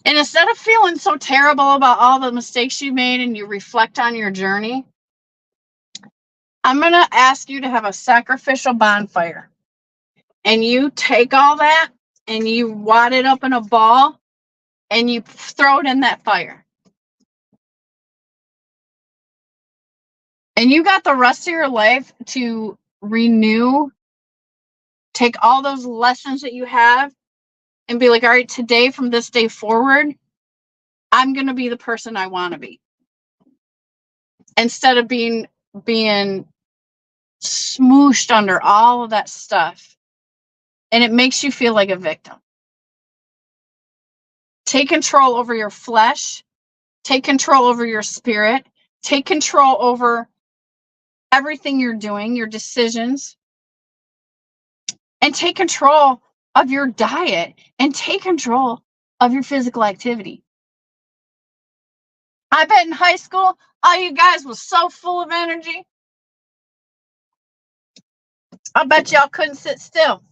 And instead of feeling so terrible about all the mistakes you made and you reflect on your journey, I'm going to ask you to have a sacrificial bonfire. And you take all that and you wad it up in a ball and you throw it in that fire. And you got the rest of your life to renew, take all those lessons that you have and be like, all right, today, from this day forward, I'm going to be the person I want to be. Instead of being smooshed under all of that stuff. And it makes you feel like a victim. Take control over your flesh. Take control over your spirit. Take control over everything you're doing, your decisions. And take control of your diet. And take control of your physical activity. I bet in high school, all you guys was so full of energy. I bet y'all couldn't sit still.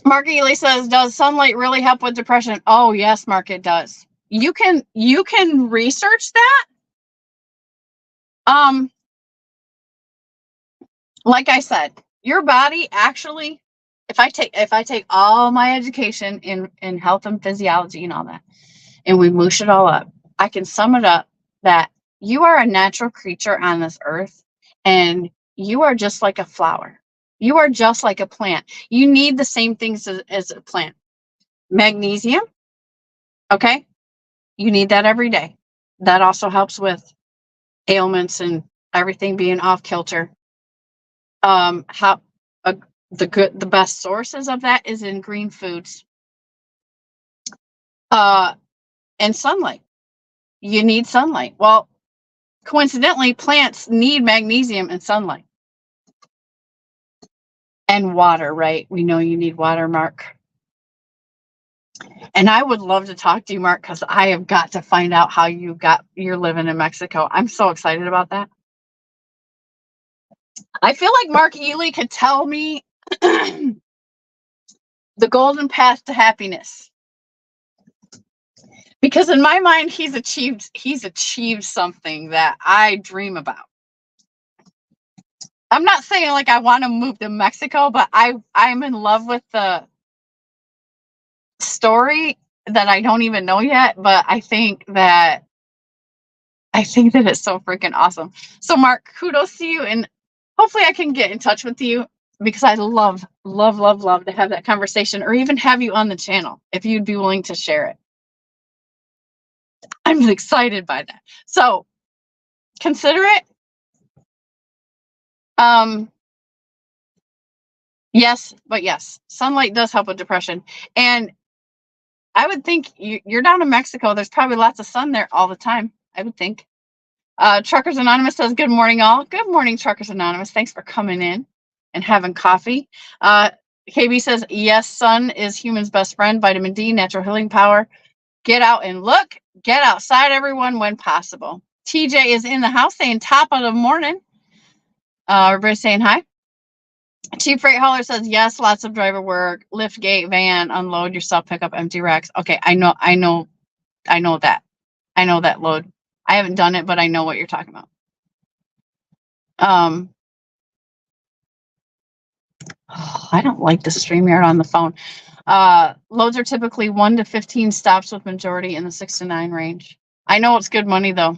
Mark Ely says, does sunlight really help with depression? Oh, yes, Mark, it does. You can research that. Like I said, your body actually, if I take all my education in health and physiology and all that, and we moosh it all up, I can sum it up that you are a natural creature on this earth, and you are just like a flower. You are just like a plant. You need the same things as a plant. Magnesium, okay? You need that every day. That also helps with ailments and everything being off kilter. The best sources of that is in green foods. And sunlight. You need sunlight. Well, coincidentally, plants need magnesium and sunlight. And water, right? We know you need water, Mark. And I would love to talk to you, Mark, because I have got to find out how you're living in Mexico. I'm so excited about that. I feel like Mark Ely could tell me the golden path to happiness. Because in my mind, he's achieved something that I dream about. I'm not saying like I want to move to Mexico, but I'm in love with the story that I don't even know yet, but I think that it's so freaking awesome. So Mark, kudos to you, and hopefully I can get in touch with you because I love to have that conversation, or even have you on the channel if you'd be willing to share it. I'm excited by that. So consider it. Yes, sunlight does help with depression. And I would think you're down in Mexico. There's probably lots of sun there all the time, I would think. Truckers Anonymous says, good morning, all. Good morning, Truckers Anonymous. Thanks for coming in and having coffee. KB says, yes, sun is human's best friend. Vitamin D, natural healing power. Get out and look. Get outside, everyone, when possible. TJ is in the house saying top of the morning. Everybody saying hi. Chief Freight Hauler says, yes, lots of driver work. Lift gate, van, unload yourself, pick up empty racks. Okay, I know that. I know that load. I haven't done it, but I know what you're talking about. I don't like the StreamYard on the phone. Loads are typically 1 to 15 stops, with majority in the 6 to 9 range. I know it's good money though.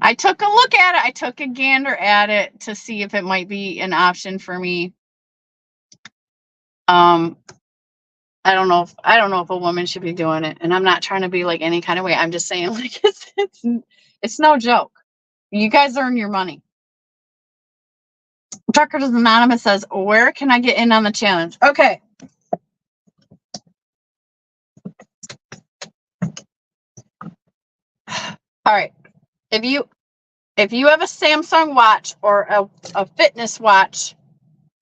I took a look at it. I took a gander at it to see if it might be an option for me. I don't know if a woman should be doing it, and I'm not trying to be like any kind of way. I'm just saying, like, it's no joke. You guys earn your money. Truckers Anonymous says, where can I get in on the challenge? Okay. All right. If you have a Samsung watch or a fitness watch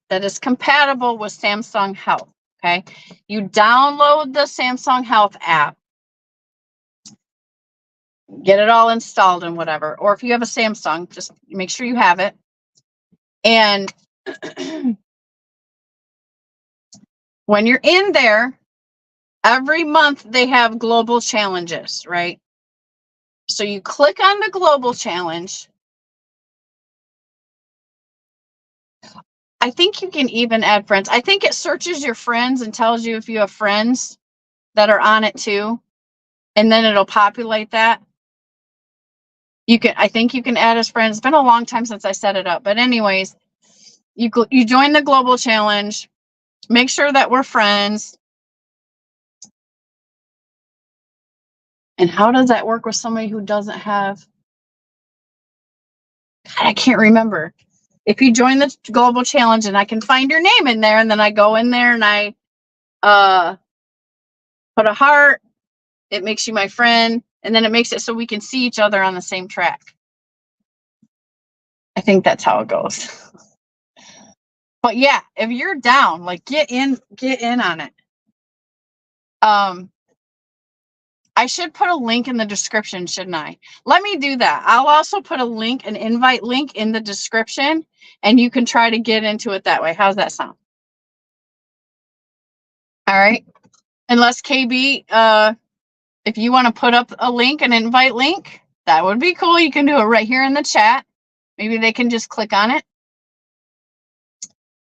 that is compatible with Samsung Health, okay, you download the Samsung Health app, get it all installed and whatever. Or if you have a Samsung, just make sure you have it. And when you're in there, every month they have global challenges, right? So you click on the global challenge. I think you can even add friends. I think it searches your friends and tells you if you have friends that are on it too. And then it'll populate that. I think you can add as friends. It's been a long time since I set it up. But anyways, you join the global challenge. Make sure that we're friends. And how does that work with somebody who doesn't have? God, I can't remember. If you join the global challenge and I can find your name in there, and then I go in there and I put a heart, it makes you my friend, and then it makes it so we can see each other on the same track. I think that's how it goes. But yeah, if you're down, like get in on it. I should put a link in the description, shouldn't I? Let me do that. I'll also put an invite link in the description, and you can try to get into it that way. How's that sound? All right. Unless KB, if you want to put up a link, an invite link, that would be cool. You can do it right here in the chat. Maybe they can just click on it.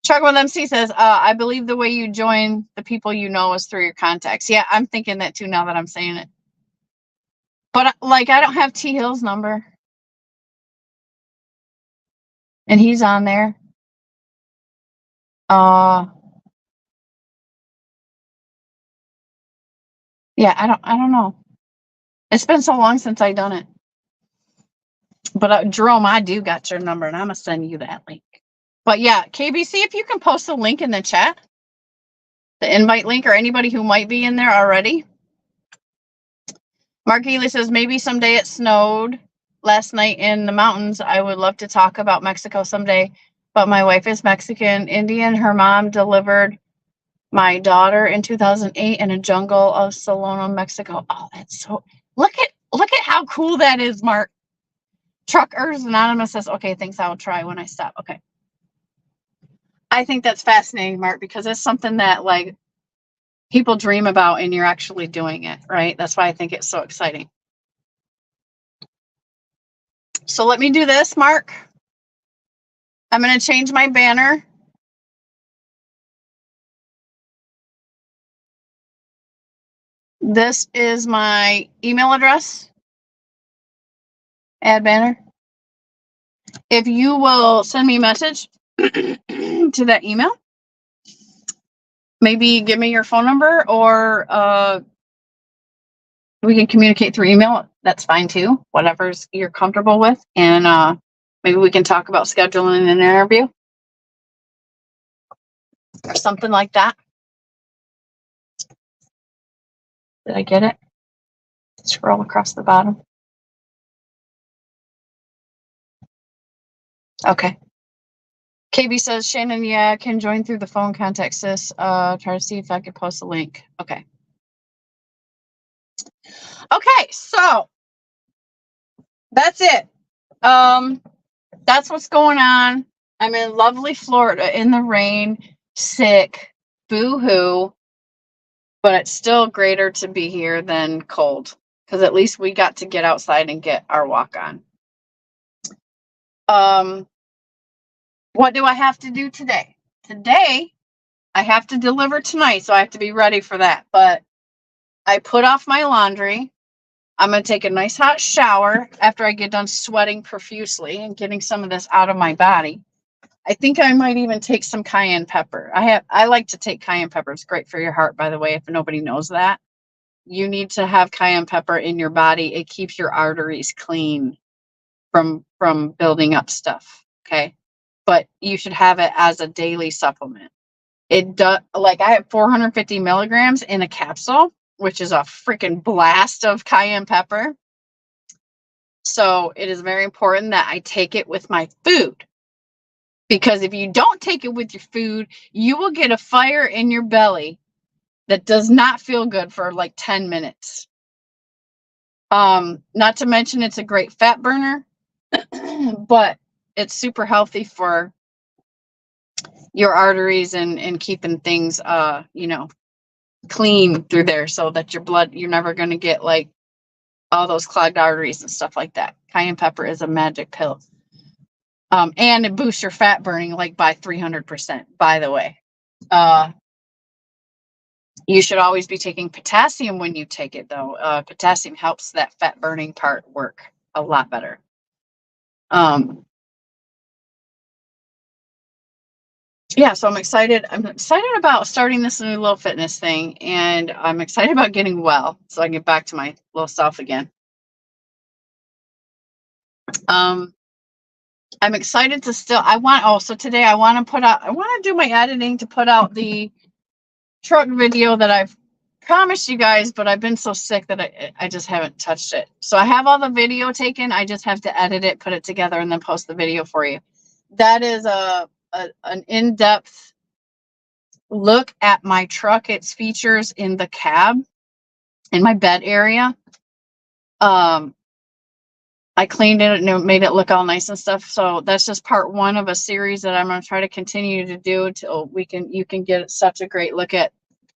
Chuck with MC says, I believe the way you join the people you know is through your contacts. Yeah, I'm thinking that too now that I'm saying it. But like, I don't have T Hill's number. And he's on there. Yeah, I don't know. It's been so long since I done it. But Jerome, I do got your number, and I'm gonna send you that link. But yeah, KBC, if you can post a link in the chat, the invite link, or anybody who might be in there already. Mark Ely says, maybe someday it snowed last night in the mountains. I would love to talk about Mexico someday, but my wife is Mexican Indian. Her mom delivered my daughter in 2008 in a jungle of Solona, Mexico. Oh, that's so, look at how cool that is, Mark. Truckers Anonymous says, okay, thanks, I'll try when I stop. Okay. I think that's fascinating, Mark, because it's something that like people dream about and you're actually doing it, right? That's why I think it's so exciting. So let me do this, Mark. I'm going to change my banner. This is my email address. Add banner. If you will send me a message to that email, maybe give me your phone number, or we can communicate through email. That's fine too. Whatever's you're comfortable with. And maybe we can talk about scheduling an interview or something like that. Did I get it? Scroll across the bottom. Okay. KB says, Shannon, yeah, can join through the phone contact sis. Try to see if I could post a link. Okay. Okay, so that's it. That's what's going on. I'm in lovely Florida in the rain, sick, boo-hoo, but it's still greater to be here than cold, because at least we got to get outside and get our walk on. What do I have to do today? Today, I have to deliver tonight, so I have to be ready for that. But I put off my laundry. I'm going to take a nice hot shower after I get done sweating profusely and getting some of this out of my body. I think I might even take some cayenne pepper. I like to take cayenne pepper. It's great for your heart, by the way, if nobody knows that. You need to have cayenne pepper in your body. It keeps your arteries clean from building up stuff, okay? But you should have it as a daily supplement. It does, like, I have 450 milligrams in a capsule, which is a freaking blast of cayenne pepper. So it is very important that I take it with my food, because if you don't take it with your food, you will get a fire in your belly that does not feel good for like 10 minutes. Not to mention it's a great fat burner, but it's super healthy for your arteries and keeping things, clean through there, so that your blood, you're never going to get like all those clogged arteries and stuff like that. Cayenne pepper is a magic pill. And it boosts your fat burning like by 300%, by the way. You should always be taking potassium when you take it, though. Potassium helps that fat burning part work a lot better. Yeah, so I'm excited. I'm excited about starting this new little fitness thing, and I'm excited about getting well so I can get back to my little self again. I'm excited to still, so today I want to do my editing to put out the truck video that I've promised you guys, but I've been so sick that I just haven't touched it. So I have all the video taken. I just have to edit it, put it together, and then post the video for you. That is an in-depth look at my truck, its features in the cab, in my bed area. I cleaned it and it made it look all nice and stuff. So that's just part one of a series that I'm going to try to continue to do until you can get such a great look at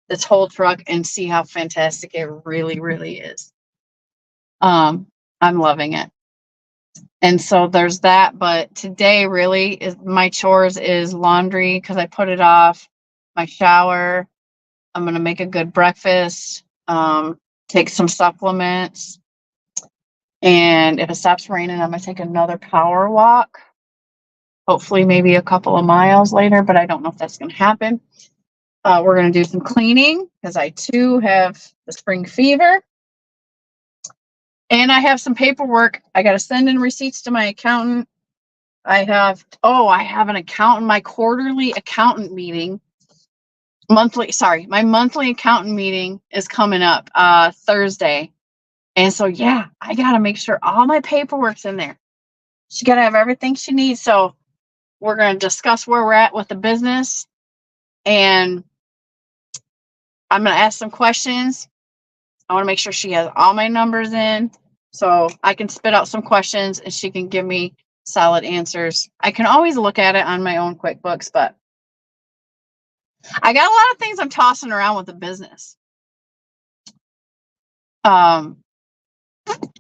this whole truck and see how fantastic it really, really is. I'm loving it. And so there's that. But today really is my chores is laundry, because I put it off, my shower. I'm going to make a good breakfast, take some supplements. And if it stops raining, I'm going to take another power walk. Hopefully maybe a couple of miles later, but I don't know if that's going to happen. We're going to do some cleaning, because I too have the spring fever. And I have some paperwork. I got to send in receipts to my accountant. I have an accountant, my quarterly accountant meeting. My monthly accountant meeting is coming up Thursday. And so, yeah, I got to make sure all my paperwork's in there. She got to have everything she needs. So we're going to discuss where we're at with the business. And I'm going to ask some questions. I want to make sure she has all my numbers in, so I can spit out some questions and she can give me solid answers. I can always look at it on my own QuickBooks, but I got a lot of things I'm tossing around with the business.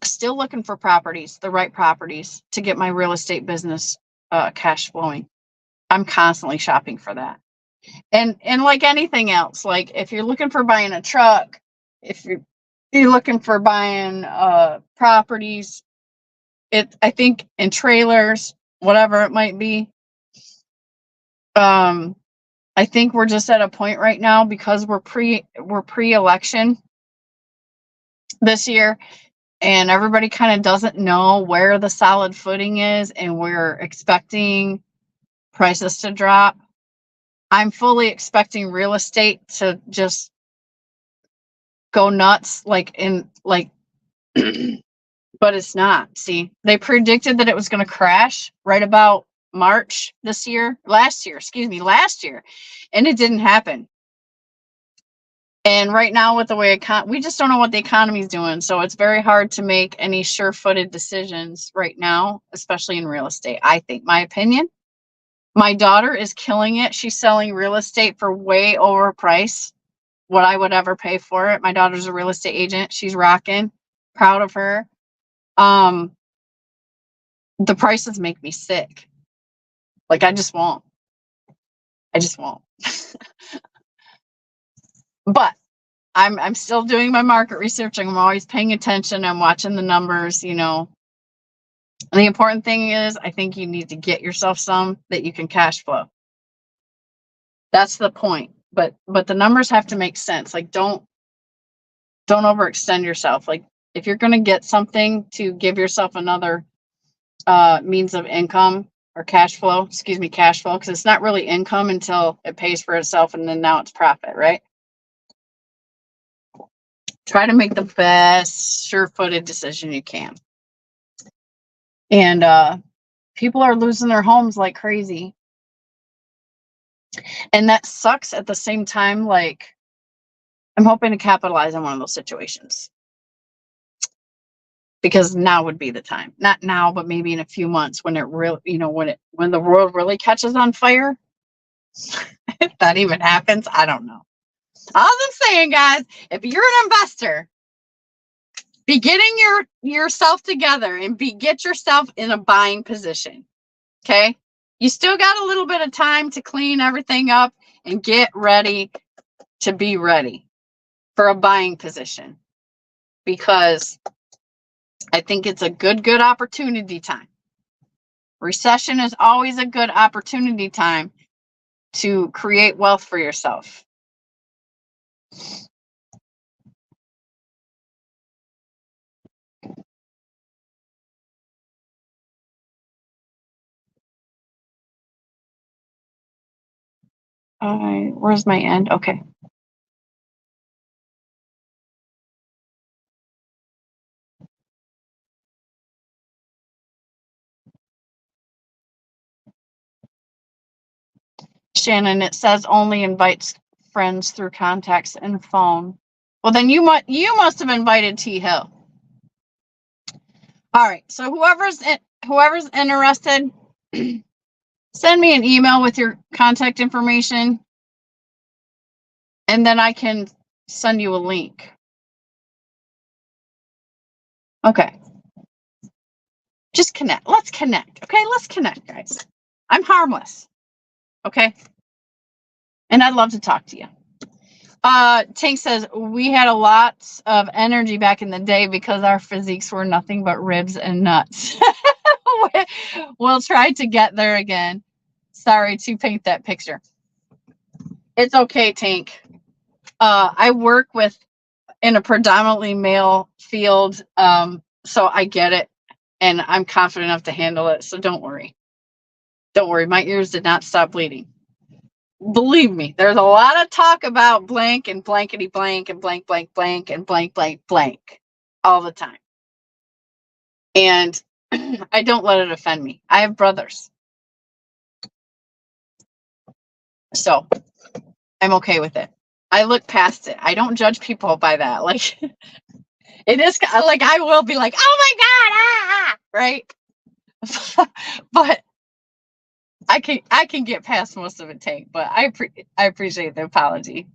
Still looking for properties, the right properties to get my real estate business cash flowing. I'm constantly shopping for that. And like anything else, like if you're looking for buying a truck, if you're looking for buying properties, I think in trailers, whatever it might be, I think we're just at a point right now, because we're pre-election this year, and everybody kind of doesn't know where the solid footing is, and we're expecting prices to drop. I'm fully expecting real estate to just go nuts, but it's not. See, they predicted that it was going to crash right about March last year, and it didn't happen. And right now, with the way we just don't know what the economy is doing, so it's very hard to make any sure-footed decisions right now, especially in real estate. I think, my opinion. My daughter is killing it. She's selling real estate for way over price what I would ever pay for it. My daughter's a real estate agent. She's rocking. Proud of her. The prices make me sick. Like, I just won't. But I'm still doing my market research. I'm always paying attention. I'm watching the numbers, you know. And the important thing is, I think you need to get yourself some that you can cash flow. That's the point. But the numbers have to make sense. Like, don't overextend yourself. Like, if you're going to get something to give yourself another means of income or cash flow, because it's not really income until it pays for itself, and then now it's profit, right? Try to make the best sure-footed decision you can. And people are losing their homes like crazy. And that sucks. At the same time, like, I'm hoping to capitalize on one of those situations. Because now would be the time. Not now, but maybe in a few months when it really, you know, when the world really catches on fire. If that even happens, I don't know. All I'm saying, guys, if you're an investor, be getting yourself together and get yourself in a buying position. Okay? You still got a little bit of time to clean everything up and get ready to be ready for a buying position, because I think it's a good opportunity time. Recession is always a good opportunity time to create wealth for yourself. Where's my end? Okay. Shannon, it says only invites friends through contacts and phone. Well, then you must have invited T Hill. All right. So whoever's interested, send me an email with your contact information, and then I can send you a link. Okay. Just connect. Let's connect. Okay, let's connect, guys. I'm harmless. Okay. And I'd love to talk to you. Tank says, we had a lot of energy back in the day because our physiques were nothing but ribs and nuts. We'll try to get there again. Sorry to paint that picture. It's okay, Tank. I work in a predominantly male field, so I get it, and I'm confident enough to handle it, so don't worry. Don't worry, my ears did not stop bleeding. Believe me, there's a lot of talk about blank and blankety blank and blank blank blank and blank blank blank all the time. And I don't let it offend me. I have brothers. So I'm okay with it. I look past it. I don't judge people by that. Like, it is like, I will be like, oh my God, right? But I can get past most of it, Tank, but I appreciate the apology.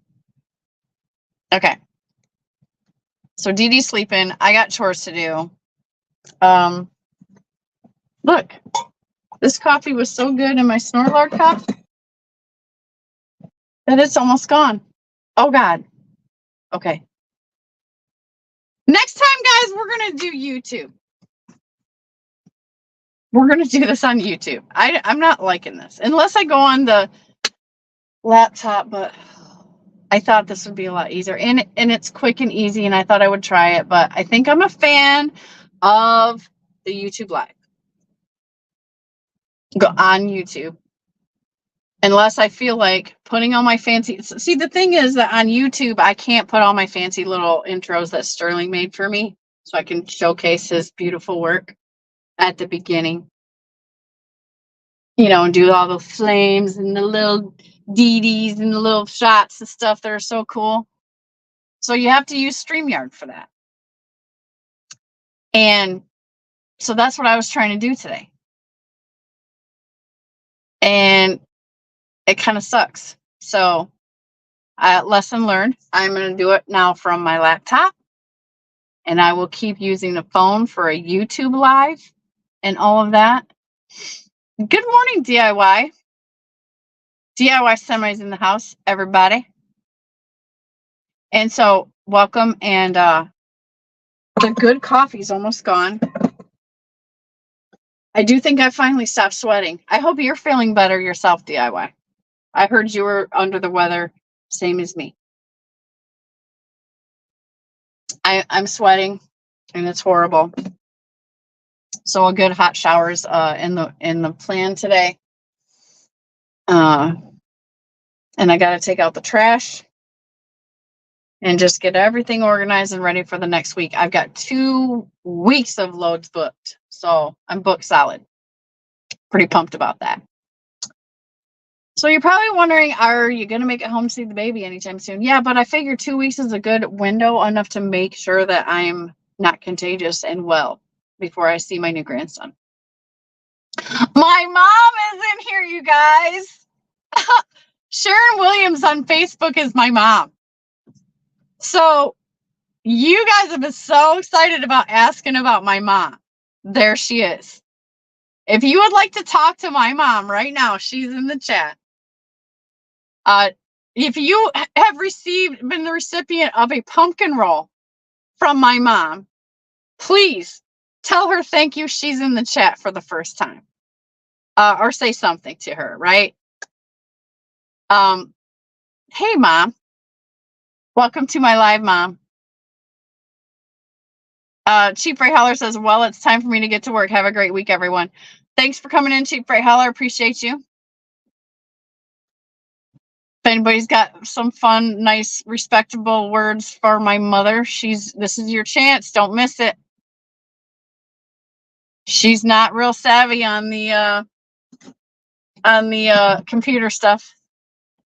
Okay. So Dee Dee's sleeping. I got chores to do. Look, this coffee was so good in my Snorlord cup that it's almost gone. Oh God. Okay. Next time, guys, we're going to do YouTube. We're going to do this on YouTube. I'm not liking this unless I go on the laptop, but I thought this would be a lot easier, and it's quick and easy, and I thought I would try it, but I think I'm a fan of the YouTube Live. Go on YouTube. Unless I feel like putting all my fancy... See, the thing is that on YouTube, I can't put all my fancy little intros that Sterling made for me, so I can showcase his beautiful work at the beginning. You know, and do all the flames and the little DDs and the little shots and stuff that are so cool. So you have to use StreamYard for that. And so that's what I was trying to do today. And it kind of sucks. So lesson learned. I'm going to do it now from my laptop. And I will keep using the phone for a YouTube Live and all of that. Good morning, DIY. DIY semis in the house, everybody. And so, welcome. And the good coffee's almost gone. I do think I finally stopped sweating. I hope you're feeling better yourself, DIY. I heard you were under the weather, same as me. I'm sweating, and it's horrible. So a good hot showers in the plan today. And I got to take out the trash and just get everything organized and ready for the next week. I've got 2 weeks of loads booked, so I'm booked solid. Pretty pumped about that. So you're probably wondering, are you going to make it home to see the baby anytime soon? Yeah, but I figure 2 weeks is a good window, enough to make sure that I'm not contagious and well before I see my new grandson. My mom is in here, you guys. Sharon Williams on Facebook is my mom. So you guys have been so excited about asking about my mom. There she is. If you would like to talk to my mom right now, she's in the chat. If you have been the recipient of a pumpkin roll from my mom, please tell her thank you. She's in the chat for the first time. Or say something to her, right? Hey, Mom. Welcome to my live, Mom. Cheap Freight Hauler says, well, it's time for me to get to work. Have a great week, everyone. Thanks for coming in, Cheap Freight Hauler. Appreciate you. If anybody's got some fun, nice, respectable words for my mother, this is your chance. Don't miss it. She's not real savvy on the computer stuff.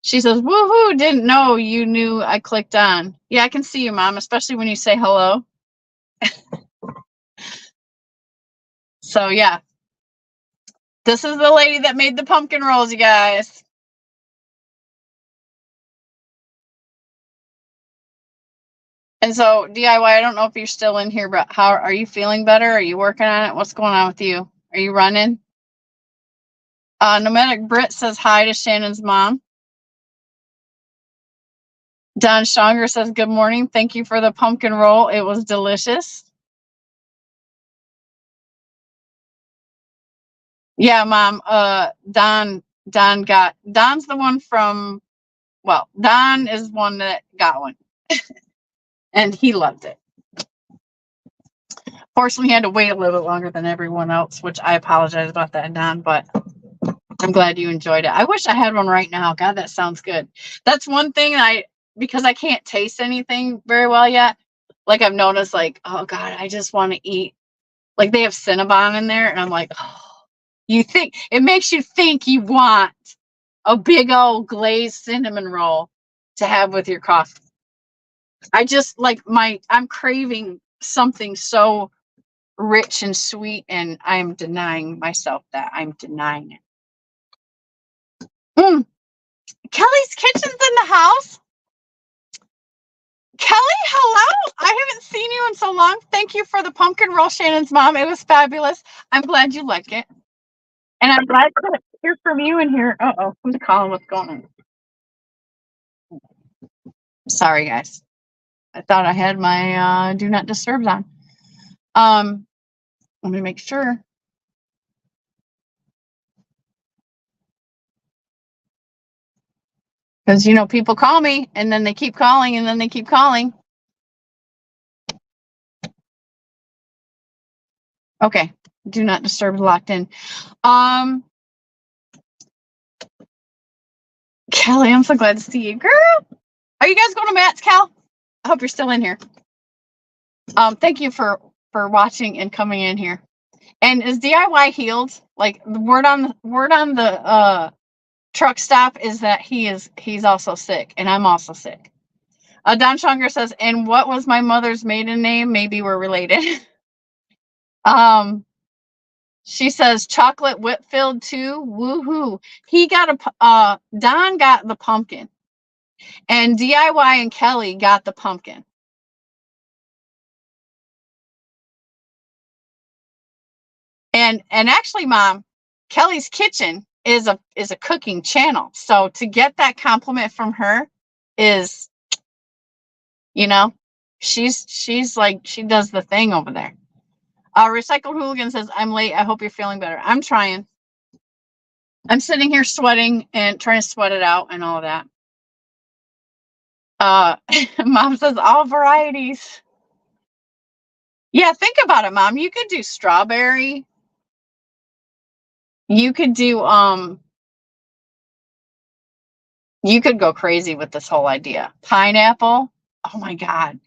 She says, woohoo, didn't know you knew I clicked on. Yeah, I can see you, Mom, especially when you say hello. So, yeah. This is the lady that made the pumpkin rolls, you guys. And so, DIY, I don't know if you're still in here, but how are you feeling better? Are you working on it? What's going on with you? Are you running? Nomadic Brit says hi to Shannon's mom. Don Stronger says, good morning. Thank you for the pumpkin roll. It was delicious. Yeah, Mom. Don's the one from, well, Don is one that got one. And he loved it. Fortunately, he had to wait a little bit longer than everyone else, which I apologize about that, Don, but I'm glad you enjoyed it. I wish I had one right now. God, that sounds good. That's one thing because I can't taste anything very well yet. Like I've noticed, like, oh God, I just want to eat. Like they have Cinnabon in there, and I'm like, oh, it makes you think you want a big old glazed cinnamon roll to have with your coffee. I just like I'm craving something so rich and sweet, and I'm denying myself that. I'm denying it. Kelly's Kitchen's in the house. Kelly, hello. I haven't seen you in so long. Thank you for the pumpkin roll, Shannon's mom. It was fabulous. I'm glad you like it. And I'm glad to hear from you in here. Uh-oh, who's calling? What's going on? Sorry, guys. I thought I had my do not disturb on. Let me make sure. Because, people call me, and then they keep calling, and then they keep calling. Okay, do not disturb locked in. Kelly, I'm so glad to see you, girl. Are you guys going to Matt's, Cal? I hope you're still in here. Thank you for watching and coming in here. And is DIY healed? Like the word on the truck stop is that he's also sick, and I'm also sick. Don Stronger says, and what was my mother's maiden name? Maybe we're related. She says chocolate Whitfield too. Woohoo! Don got the pumpkin, and DIY and Kelly got the pumpkin. And actually, Mom, Kelly's Kitchen is a cooking channel. So to get that compliment from her is, you know, she's like, she does the thing over there. Recycled Hooligan says, I'm late. I hope you're feeling better. I'm trying. I'm sitting here sweating and trying to sweat it out and all of that. Mom says, all varieties. Yeah, think about it, Mom. You could do strawberry. You could do, you could go crazy with this whole idea. Pineapple. Oh my God.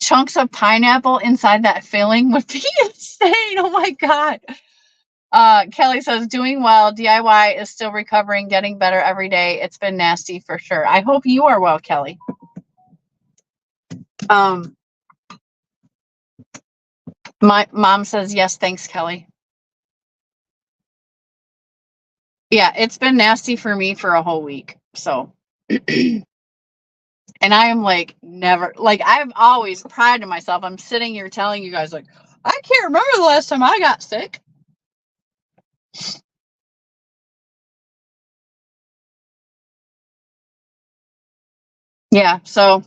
Chunks of pineapple inside that filling would be insane. Oh my God. Kelly says, doing well. DIY is still recovering, getting better every day. It's been nasty for sure. I hope you are well, Kelly. My mom says, yes, thanks, Kelly. Yeah, it's been nasty for me for a whole week. So, and I am like, never, like, I've always prided myself. I'm sitting here telling you guys, like, I can't remember the last time I got sick. Yeah, so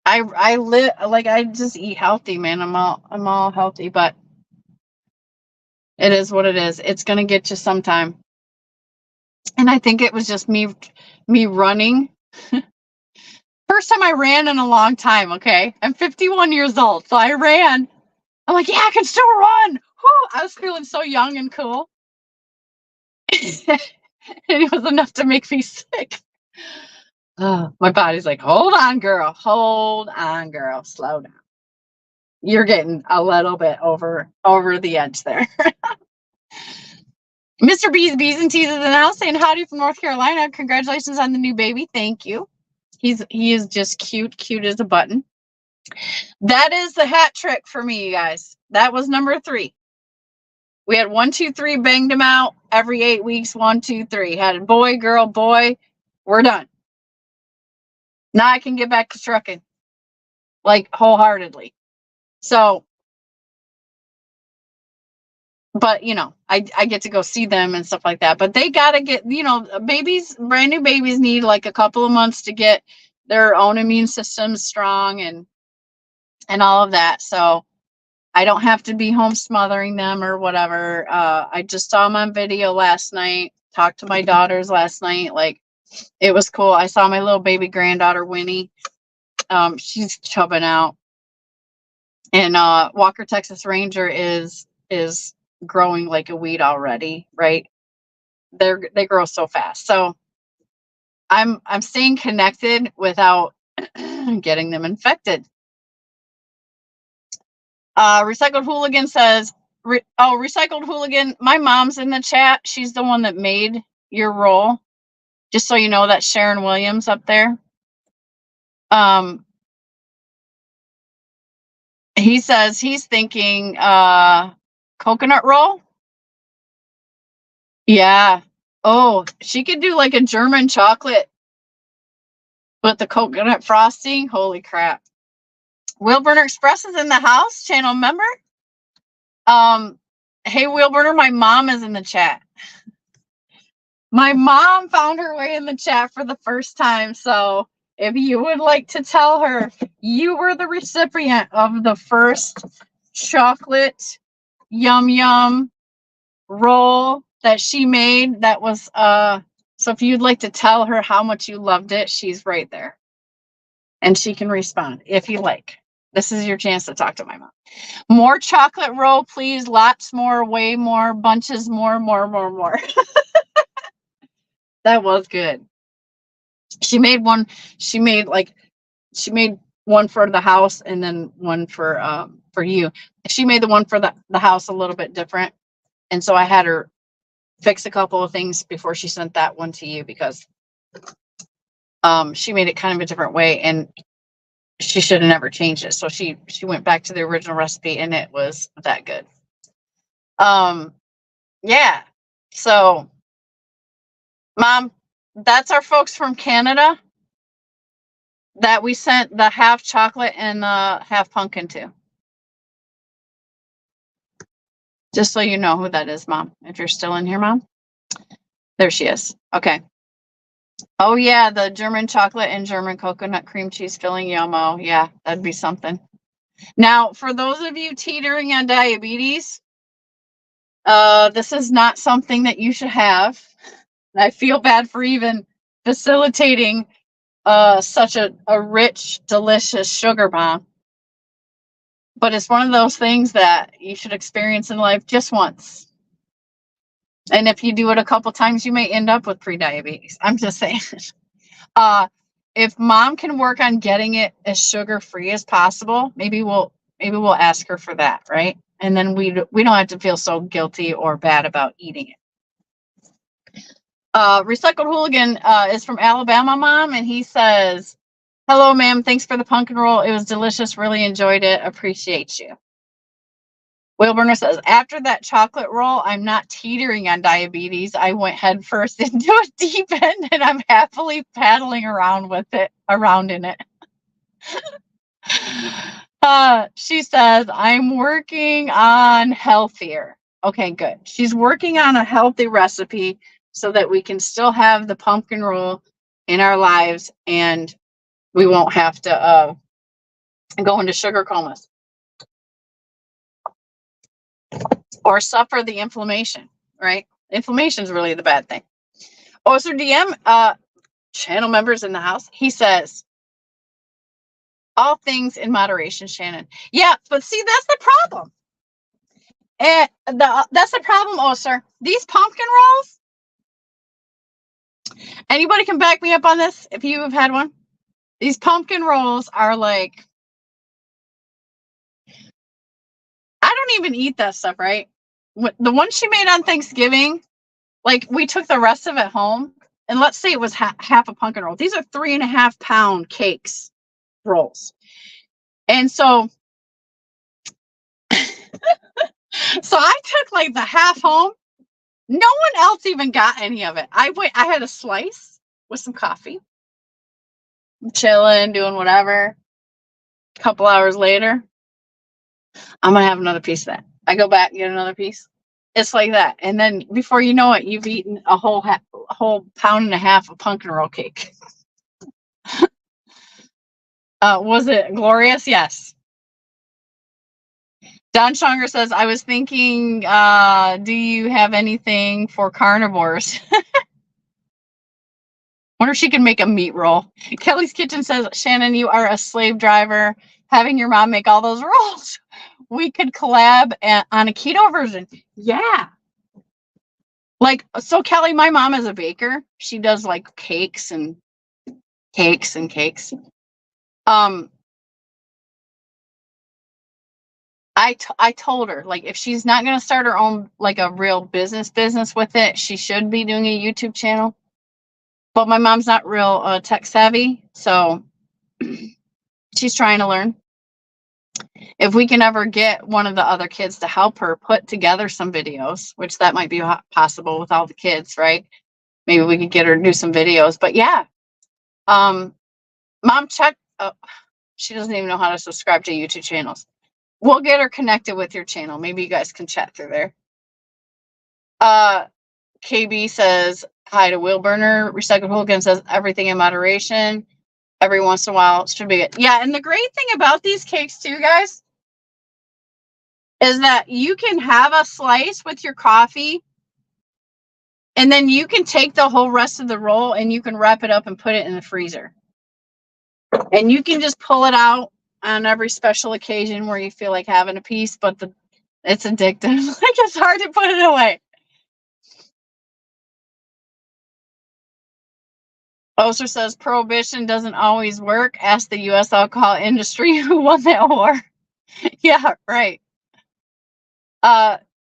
I live, like, I just eat healthy, man. I'm all healthy, but it is what it is. It's gonna get you sometime. And I think it was just me running. First time I ran in a long time, okay? I'm 51 years old, so I ran. I'm like, yeah, I can still run. Whew, I was feeling so young and cool. And it was enough to make me sick. My body's like, hold on, girl. Hold on, girl. Slow down. You're getting a little bit over the edge there. Mr. Bees and Teas is in the house saying howdy from North Carolina. Congratulations on the new baby. Thank you. He is just cute as a button. That is the hat trick for me, you guys. That was number 3. We had 1, 2, 3, banged them out every 8 weeks. 1, 2, 3. Had a boy, girl, boy. We're done. Now I can get back to trucking, like, wholeheartedly. So, but you know, I get to go see them and stuff like that. But they gotta get, you know, babies, brand new babies need like a couple of months to get their own immune systems strong and all of that. So I don't have to be home smothering them or whatever. I just saw them on video last night, talked to my daughters last night. Like, it was cool. I saw my little baby granddaughter, Winnie. She's chubbing out. And Walker Texas Ranger is growing like a weed already, right? They grow so fast. So I'm staying connected without getting them infected. Recycled Hooligan says, Recycled Hooligan, my mom's in the chat. She's the one that made your role. Just so you know, that's Sharon Williams up there. He says he's thinking coconut roll. Yeah. Oh, she could do like a German chocolate with the coconut frosting. Holy crap. Wilburner Express is in the house, channel member. Hey, Wilburner, my mom is in the chat. My mom found her way in the chat for the first time. So if you would like to tell her you were the recipient of the first chocolate yum roll that she made, that was so if you'd like to tell her how much you loved it, she's right there. And she can respond if you like. This is your chance to talk to my mom. More chocolate roll, please. Lots more, way more, bunches more. That was good. She made one. She made one for the house and then one for you. She made the one for the house a little bit different. And so I had her fix a couple of things before she sent that one to you, because she made it kind of a different way and she should have never changed it. So she went back to the original recipe and it was that good. Yeah. So, Mom, that's our folks from Canada that we sent the half chocolate and the half pumpkin to. Just so you know who that is, Mom. If you're still in here, Mom. There she is. Okay. Oh, yeah, the German chocolate and German coconut cream cheese filling Yomo. Yeah, that'd be something. Now, for those of you teetering on diabetes, this is not something that you should have. I feel bad for even facilitating such a rich, delicious sugar bomb. But it's one of those things that you should experience in life just once. And if you do it a couple times, you may end up with prediabetes. I'm just saying. If Mom can work on getting it as sugar-free as possible, maybe we'll ask her for that, right? And then we don't have to feel so guilty or bad about eating it. Recycled Hooligan is from Alabama, Mom, and he says, "Hello, ma'am. Thanks for the pumpkin roll. It was delicious. Really enjoyed it. Appreciate you." Will Burner says, "After that chocolate roll, I'm not teetering on diabetes. I went headfirst into a deep end, and I'm happily paddling around in it." She says, "I'm working on healthier." Okay, good. She's working on a healthy recipe so that we can still have the pumpkin roll in our lives and we won't have to go into sugar comas or suffer the inflammation, right? Inflammation is really the bad thing. Oh, so DM channel members in the house, he says, "All things in moderation, Shannon." Yeah, but see, that's the problem. And that's the problem, oh, sir. These pumpkin rolls, anybody can back me up on this if you have had one. These pumpkin rolls are like, I don't even eat that stuff, right? The one she made on Thanksgiving, like we took the rest of it home, and let's say it was half a pumpkin roll. These are 3.5 pound cakes, rolls. And so I took like the half home. No one else even got any of it. I had a slice with some coffee. I'm chilling, doing whatever. A couple hours later, I'm going to have another piece of that. I go back and get another piece. It's like that. And then before you know it, you've eaten a whole pound and a half of pumpkin roll cake. Was it glorious? Yes. Don Schonger says, "I was thinking, do you have anything for carnivores?" Wonder if she can make a meat roll. Kelly's Kitchen says, "Shannon, you are a slave driver. Having your mom make all those rolls. We could collab on a keto version." Yeah. Like, so Kelly, my mom is a baker. She does like cakes and cakes. I told her, like, if she's not going to start her own, like a real business with it, she should be doing a YouTube channel. But my mom's not real tech savvy, so she's trying to learn. If we can ever get one of the other kids to help her put together some videos, which that might be possible with all the kids, right? Maybe we could get her to do some videos. But yeah, Mom, check. Oh, she doesn't even know how to subscribe to YouTube channels. We'll get her connected with your channel. Maybe you guys can chat through there. KB says hi to Will Burner. Recycled Hooligan says everything in moderation. Every once in a while should be good. Yeah, and the great thing about these cakes too, guys, is that you can have a slice with your coffee, and then you can take the whole rest of the roll and you can wrap it up and put it in the freezer. And you can just pull it out on every special occasion where you feel like having a piece, but it's addictive. Like, it's hard to put it away. Oster says prohibition doesn't always work. Ask the U.S. alcohol industry who won that war. Yeah, right.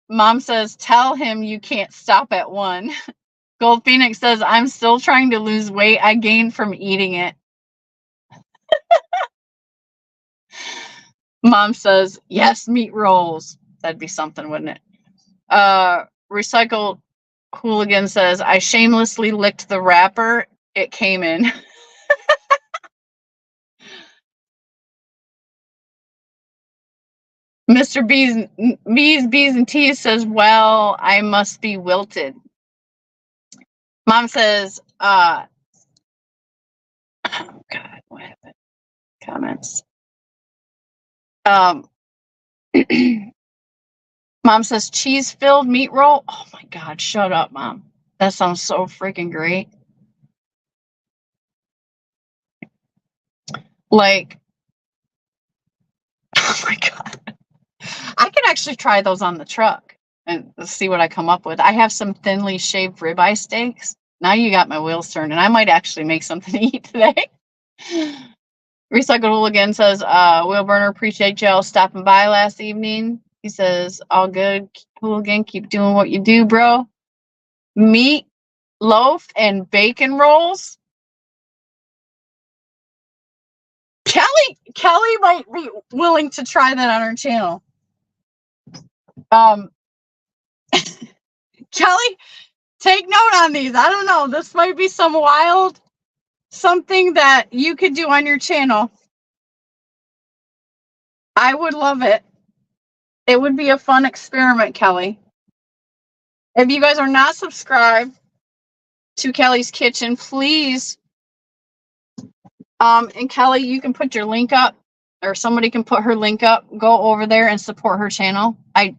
Mom says, tell him you can't stop at one. Gold Phoenix says, I'm still trying to lose weight I gained from eating it. Mom says, yes, meat rolls. That'd be something, wouldn't it? Recycled Hooligan says, I shamelessly licked the wrapper it came in. Mr. B's and T's says, well, I must be wilted. Mom says, oh God, what happened? Comments. Mom says cheese-filled meat roll. Oh my God, shut up, Mom. That sounds so freaking great. Like, oh my God. I can actually try those on the truck and see what I come up with. I have some thinly shaved ribeye steaks. Now you got my wheels turning. I might actually make something to eat today. Recycled Hooligan says, Will Burner, appreciate y'all stopping by last evening. He says, all good, Hooligan, keep doing what you do, bro. Meat, loaf, and bacon rolls. Kelly might be willing to try that on her channel. Kelly, take note on these. I don't know. This might be some wild something that you could do on your channel. I would love it. It would be a fun experiment, Kelly. If you guys are not subscribed to Kelly's Kitchen, please. And Kelly, you can put your link up, or somebody can put her link up. Go over there and support her channel. I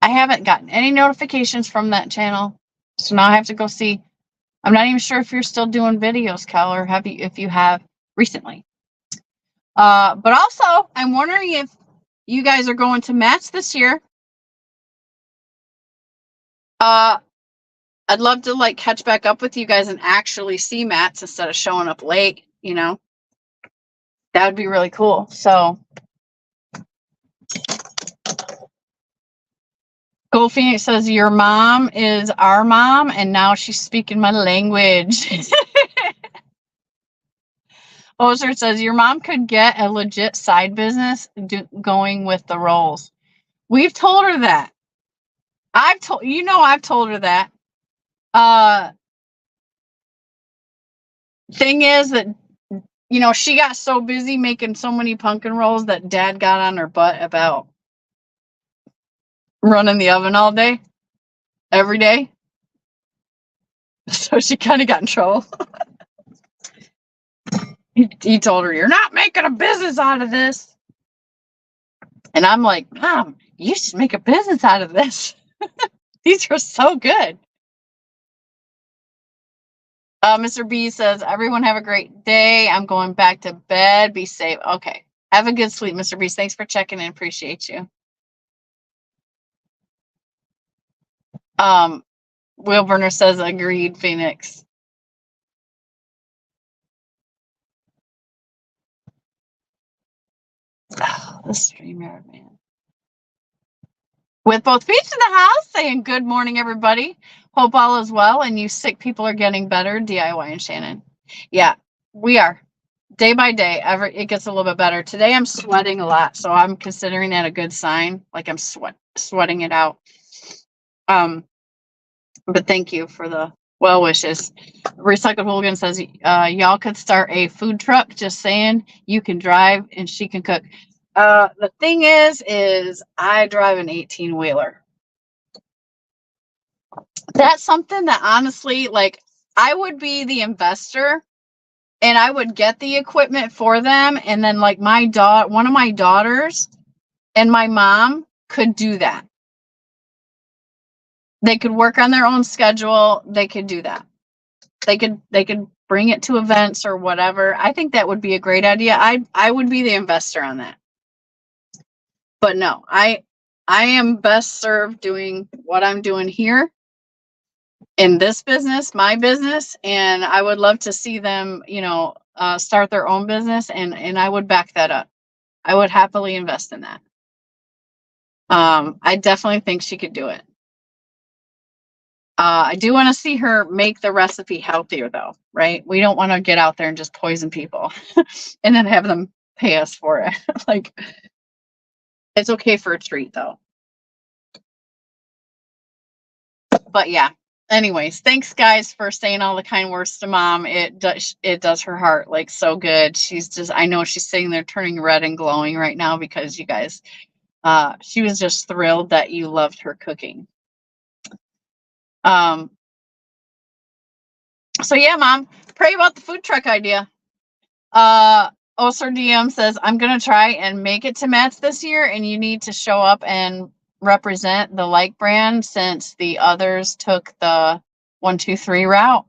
haven't gotten any notifications from that channel, so now I have to go see. I'm not even sure if you're still doing videos, Kel, or if you have recently. But also, I'm wondering if you guys are going to Matt's this year. I'd love to like catch back up with you guys and actually see Matt's instead of showing up late, you know. That would be really cool. So Gold Phoenix says, your mom is our mom, and now she's speaking my language. Ozer says, your mom could get a legit side business going with the rolls. We've told her that. I've told her that. Thing is that, you know, she got so busy making so many pumpkin rolls that Dad got on her butt about running the oven all day, every day. So she kind of got in trouble. He told her, you're not making a business out of this. And I'm like, Mom, you should make a business out of this. These are so good. Mr. B says, everyone have a great day. I'm going back to bed. Be safe. Okay. Have a good sleep, Mr. B. Thanks for checking in. Appreciate you. Will Burner says, agreed, Phoenix. Oh, the StreamYard, man. With both feet in the house, saying good morning, everybody. Hope all is well, and you sick people are getting better. DIY and Shannon. Yeah, we are. Day by day, it gets a little bit better. Today I'm sweating a lot, so I'm considering that a good sign. Like I'm sweating it out. But thank you for the well wishes. Recycled Hooligan says, y'all could start a food truck. Just saying, you can drive and she can cook. The thing is I drive an 18-wheeler. That's something that honestly, like, I would be the investor and I would get the equipment for them. And then like one of my daughters and my mom could do that. They could work on their own schedule. They could do that. They could bring it to events or whatever. I think that would be a great idea. I would be the investor on that. But no, I am best served doing what I'm doing here in this business, my business, and I would love to see them, you know, start their own business, and I would back that up. I would happily invest in that. I definitely think she could do it. I do want to see her make the recipe healthier, though, right? We don't want to get out there and just poison people and then have them pay us for it. Like, it's okay for a treat, though. But yeah, Anyways, thanks guys for saying all the kind words to mom. It does her heart like so good. I know she's sitting there turning red and glowing right now because you guys, she was just thrilled that you loved her cooking. So yeah, mom, pray about the food truck idea. Osir DM says, I'm going to try and make it to Matt's this year, and you need to show up and represent the like brand since the others took the 1, 2, 3 route.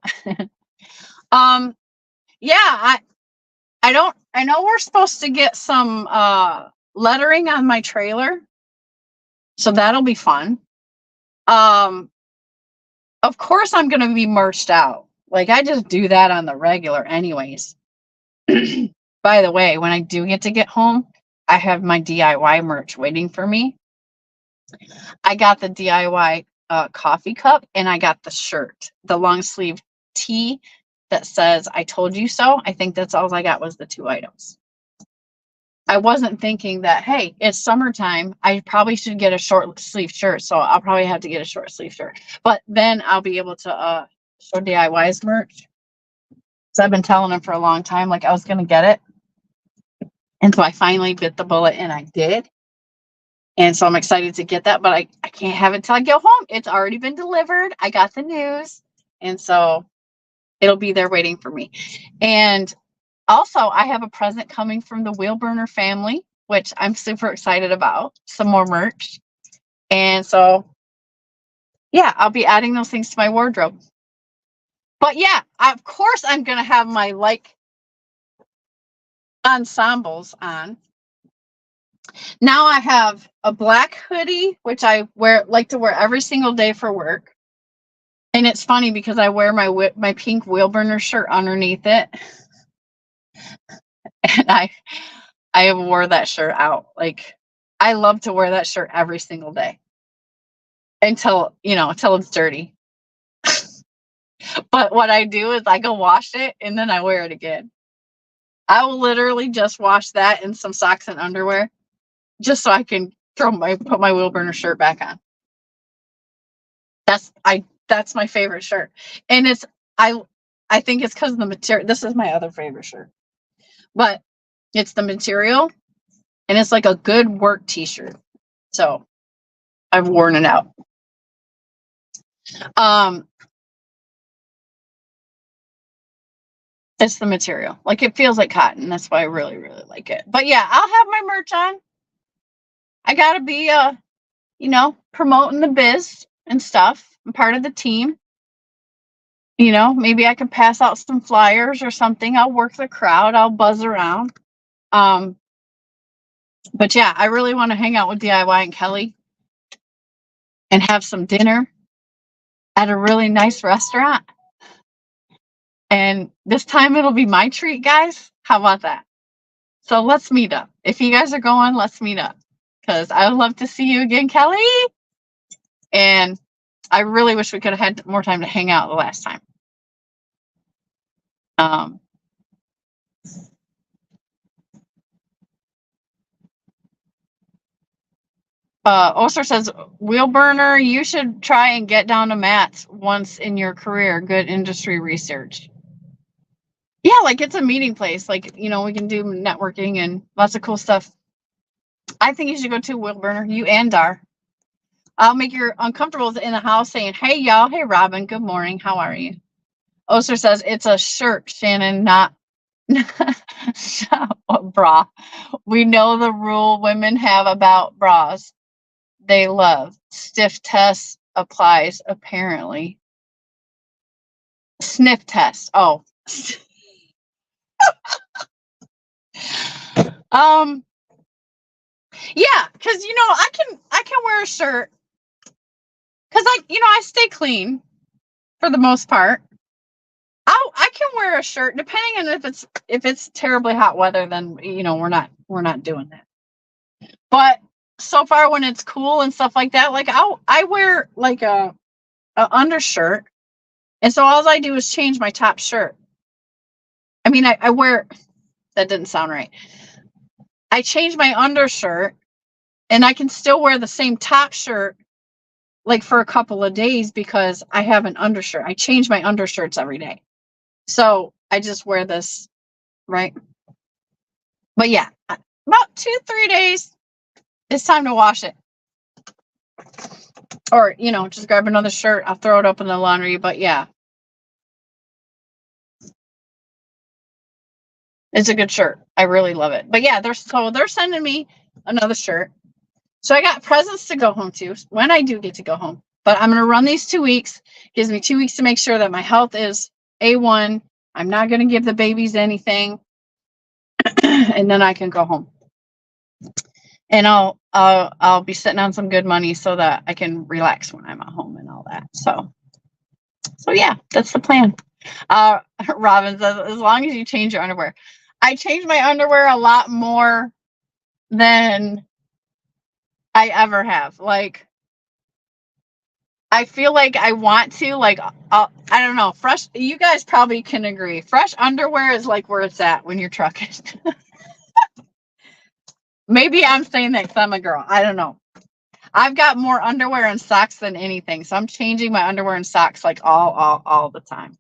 Yeah, I know we're supposed to get some lettering on my trailer, so that'll be fun. Of course I'm going to be merched out. Like, I just do that on the regular anyways. By the way, when I do get home, I have my DIY merch waiting for me. I got the DIY coffee cup, and I got the shirt, the long sleeve tee that says I told you so. I think that's all I got was the 2 items. I wasn't thinking that, hey, it's summertime, I probably should get a short sleeve shirt, so I'll probably have to get a short sleeve shirt. But then I'll be able to show DIY's merch. So I've been telling them for a long time, like I was going to get it. And so I finally bit the bullet, and I did. And so I'm excited to get that, but I can't have it till I go home. It's already been delivered. I got the news. And so it'll be there waiting for me. And also, I have a present coming from the Wheel Burner family, which I'm super excited about. Some more merch. And so, yeah, I'll be adding those things to my wardrobe. But yeah, of course, I'm going to have my like ensembles on. Now I have a black hoodie, which I like to wear every single day for work. And it's funny because I wear my pink Wheel Burner shirt underneath it. And I wore that shirt out. Like, I love to wear that shirt every single day until it's dirty. But what I do is I go wash it and then I wear it again. I will literally just wash that in some socks and underwear just so I can put my Wheel Burner shirt back on. That's my favorite shirt. And I think it's because of the material. This is my other favorite shirt. But it's the material, and it's like a good work t-shirt. So I've worn it out. It's the material. Like, it feels like cotton. That's why I really, really like it. But yeah, I'll have my merch on. I gotta be promoting the biz and stuff. I'm part of the team. Maybe I could pass out some flyers or something. I'll work the crowd. I'll buzz around. But yeah, I really want to hang out with DIY and Kelly and have some dinner at a really nice restaurant. And this time it'll be my treat, guys. How about that? So let's meet up. If you guys are going, let's meet up. Because I would love to see you again, Kelly. And I really wish we could have had more time to hang out the last time. Osir says, Wheel Burner, you should try and get down to Matt's once in your career. Good industry research. Yeah, like, it's a meeting place. Like, we can do networking and lots of cool stuff. I think you should go to Wheel Burner, you and Dar. I'll make your uncomfortables in the house saying, hey, y'all. Hey, Robin. Good morning. How are you? Osir says, it's a shirt, Shannon, not a bra. We know the rule women have about bras they love. Stiff test applies, apparently. Sniff test. Oh. Yeah, because I can wear a shirt because I stay clean for the most part. I can wear a shirt depending on if it's terribly hot weather, then we're not doing that. But so far when it's cool and stuff like that, like I wear like a undershirt, and so all I do is change my top shirt. I mean, I wear, that didn't sound right. I change my undershirt, and I can still wear the same top shirt like for a couple of days because I have an undershirt. I change my undershirts every day. So I just wear this, right? But yeah, about 2-3 days, it's time to wash it. Or, just grab another shirt. I'll throw it up in the laundry. But yeah, it's a good shirt. I really love it. But yeah, they're sending me another shirt. So I got presents to go home to when I do get to go home. But I'm going to run these 2 weeks. Gives me 2 weeks to make sure that my health is A1. I'm not going to give the babies anything. And then I can go home. And I'll be sitting on some good money so that I can relax when I'm at home and all that. So yeah, that's the plan. Robin says, as long as you change your underwear. I change my underwear a lot more than I ever have. Like, I feel like I want to, like, I don't know, fresh, you guys probably can agree. Fresh underwear is like where it's at when you're trucking. Maybe I'm saying that because I'm a girl. I don't know. I've got more underwear and socks than anything. So I'm changing my underwear and socks like all the time.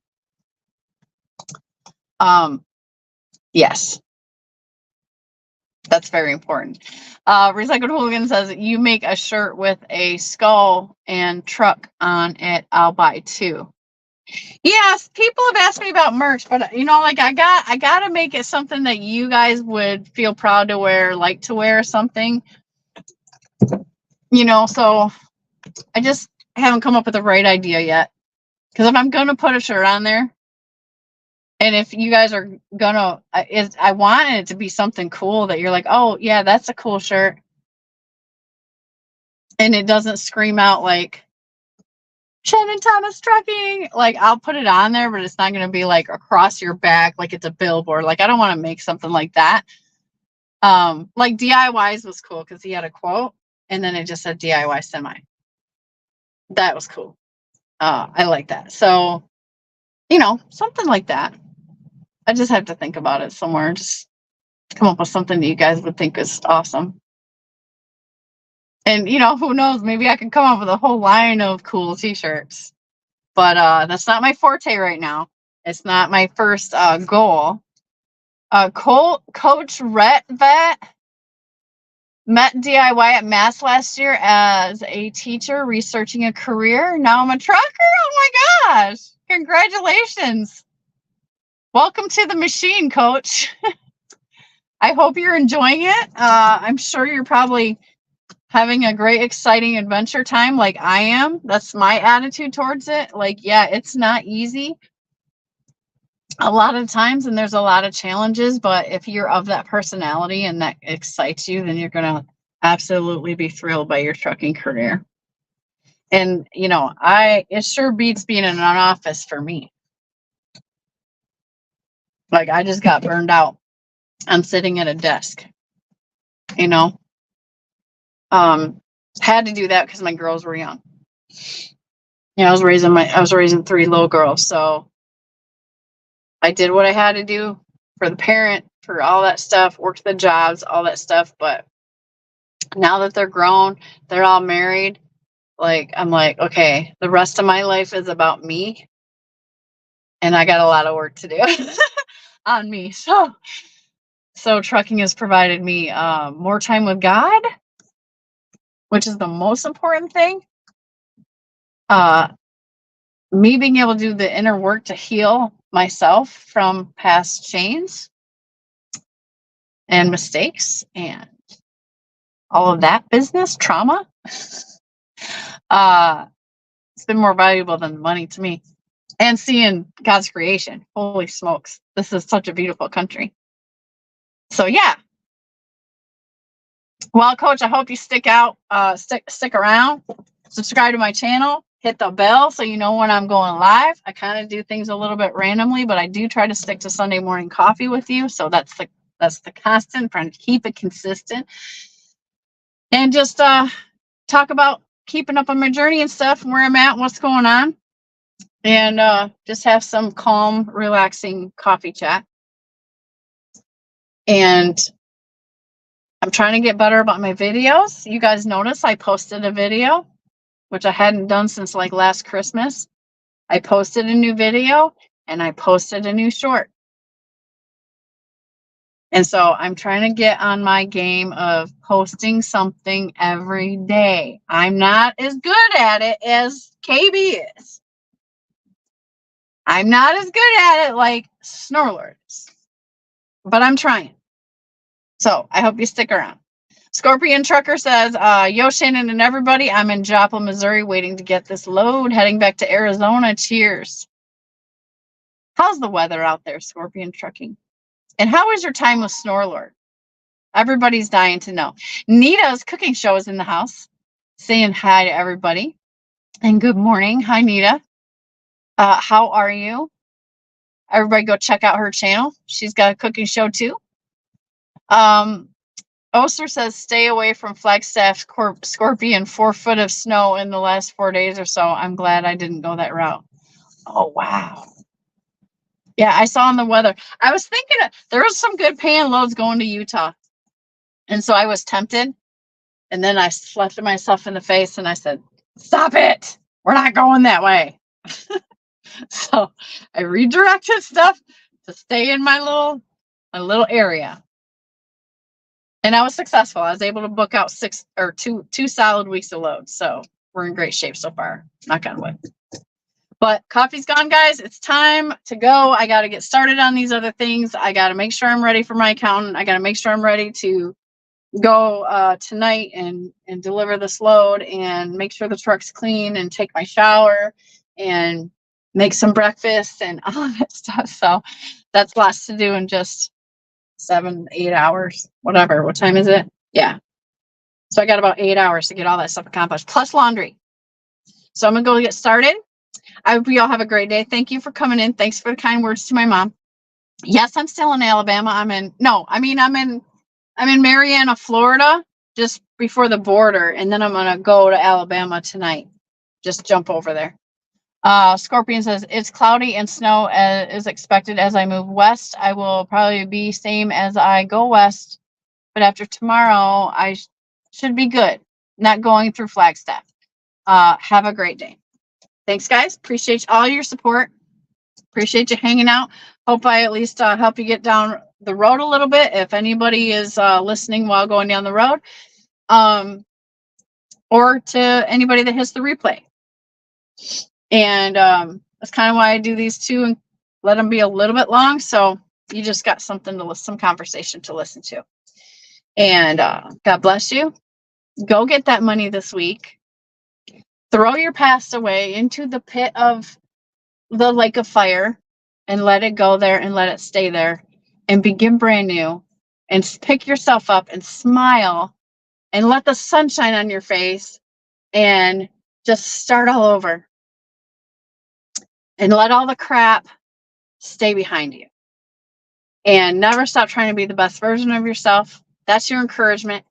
Yes. That's very important. Recycled Hooligan says, you make a shirt with a skull and truck on it. I'll buy 2. Yes, people have asked me about merch, but like I got to make it something that you guys would feel proud to wear, like to wear something. So I just haven't come up with the right idea yet. Because if I'm going to put a shirt on there, and if you guys are going to, I want it to be something cool that you're like, oh, yeah, that's a cool shirt. And it doesn't scream out like, Shannon Thomas Trucking. Like, I'll put it on there, but it's not going to be like across your back like it's a billboard. Like, I don't want to make something like that. Like DIYs was cool because he had a quote, and then it just said DIY semi. That was cool. I like that. So, something like that. I just have to think about it somewhere. Just come up with something that you guys would think is awesome. And, who knows? Maybe I can come up with a whole line of cool t-shirts. But that's not my forte right now. It's not my first goal. Coach Rhett Vet met DIY at Mass last year as a teacher researching a career. Now I'm a trucker. Oh my gosh. Congratulations. Welcome to the machine, Coach. I hope you're enjoying it. I'm sure you're probably having a great, exciting adventure time like I am. That's my attitude towards it. Like, yeah, it's not easy a lot of times, and there's a lot of challenges, but if you're of that personality and that excites you, then you're going to absolutely be thrilled by your trucking career. And, it sure beats being in an office for me. Like, I just got burned out. I'm sitting at a desk, had to do that because my girls were young. I was raising 3 little girls. So I did what I had to do for the parent, for all that stuff, worked the jobs, all that stuff. But now that they're grown, they're all married. Like, I'm like, okay, the rest of my life is about me. And I got a lot of work to do on me. So trucking has provided me more time with God, which is the most important thing. Me being able to do the inner work to heal myself from past chains and mistakes and all of that business, trauma. It's been more valuable than money to me. And seeing God's creation. Holy smokes. This is such a beautiful country. So yeah. Well, Coach, I hope you stick around. Subscribe to my channel. Hit the bell so you know when I'm going live. I kind of do things a little bit randomly, but I do try to stick to Sunday morning coffee with you. So that's the constant, trying to keep it consistent. And just talk about keeping up on my journey and stuff, where I'm at, what's going on. And just have some calm, relaxing coffee chat. And I'm trying to get better about my videos. You guys notice I posted a video which I hadn't done since like last Christmas. I posted a new video and I posted a new short. And so I'm trying to get on my game of posting something every day. I'm not as good at it as KB is. I'm not as good at it like Snorlord is. But I'm trying. So I hope you stick around. Scorpion Trucker says, yo, Shannon and everybody, I'm in Joplin, Missouri, waiting to get this load, heading back to Arizona. Cheers. How's the weather out there, Scorpion Trucking? And how was your time with Snorlord? Everybody's dying to know. Nita's cooking show is in the house, saying hi to everybody. And good morning. Hi, Nita. How are you? Everybody go check out her channel. She's got a cooking show too. Oster says, stay away from Flagstaff Scorpion, 4 foot of snow in the last 4 days or so. I'm glad I didn't go that route. Oh, wow. Yeah, I saw in the weather. I was thinking there was some good paying loads going to Utah. And so I was tempted. And then I slapped myself in the face and I said, stop it. We're not going that way. So I redirected stuff to stay in my little area. And I was successful. I was able to book out two solid weeks of loads. So we're in great shape so far. Knock on wood. But coffee's gone, guys. It's time to go. I got to get started on these other things. I got to make sure I'm ready for my accountant. I got to make sure I'm ready to go tonight and deliver this load and make sure the truck's clean and take my shower and make some breakfast and all of that stuff. So that's lots to do in just 7-8 hours, whatever. What time is it? Yeah. So I got about 8 hours to get all that stuff accomplished, plus laundry. So I'm going to go get started. I hope you all have a great day. Thank you for coming in. Thanks for the kind words to my mom. Yes, I'm still in Alabama. I'm in Marianna, Florida, just before the border. And then I'm going to go to Alabama tonight. Just jump over there. Scorpion says, it's cloudy and snow is expected as I move west. I will probably be same as I go west. But after tomorrow, I should be good. Not going through Flagstaff. Have a great day. Thanks, guys. Appreciate all your support. Appreciate you hanging out. Hope I at least help you get down the road a little bit. If anybody is listening while going down the road, or to anybody that hits the replay. And that's kind of why I do these two and let them be a little bit long. So you just got some conversation to listen to. And God bless you. Go get that money this week. Throw your past away into the pit of the lake of fire and let it go there and let it stay there and begin brand new and pick yourself up and smile and let the sun shine on your face and just start all over and let all the crap stay behind you and never stop trying to be the best version of yourself. That's your encouragement.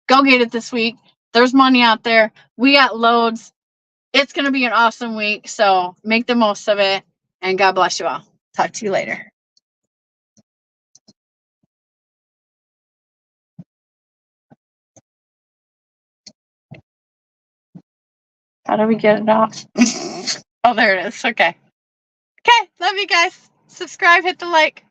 Go get it this week. There's money out there. We got loads. It's going to be an awesome week. So make the most of it. And God bless you all. Talk to you later. How do we get it off? Oh, there it is. Okay. Okay. Love you guys. Subscribe, hit the like.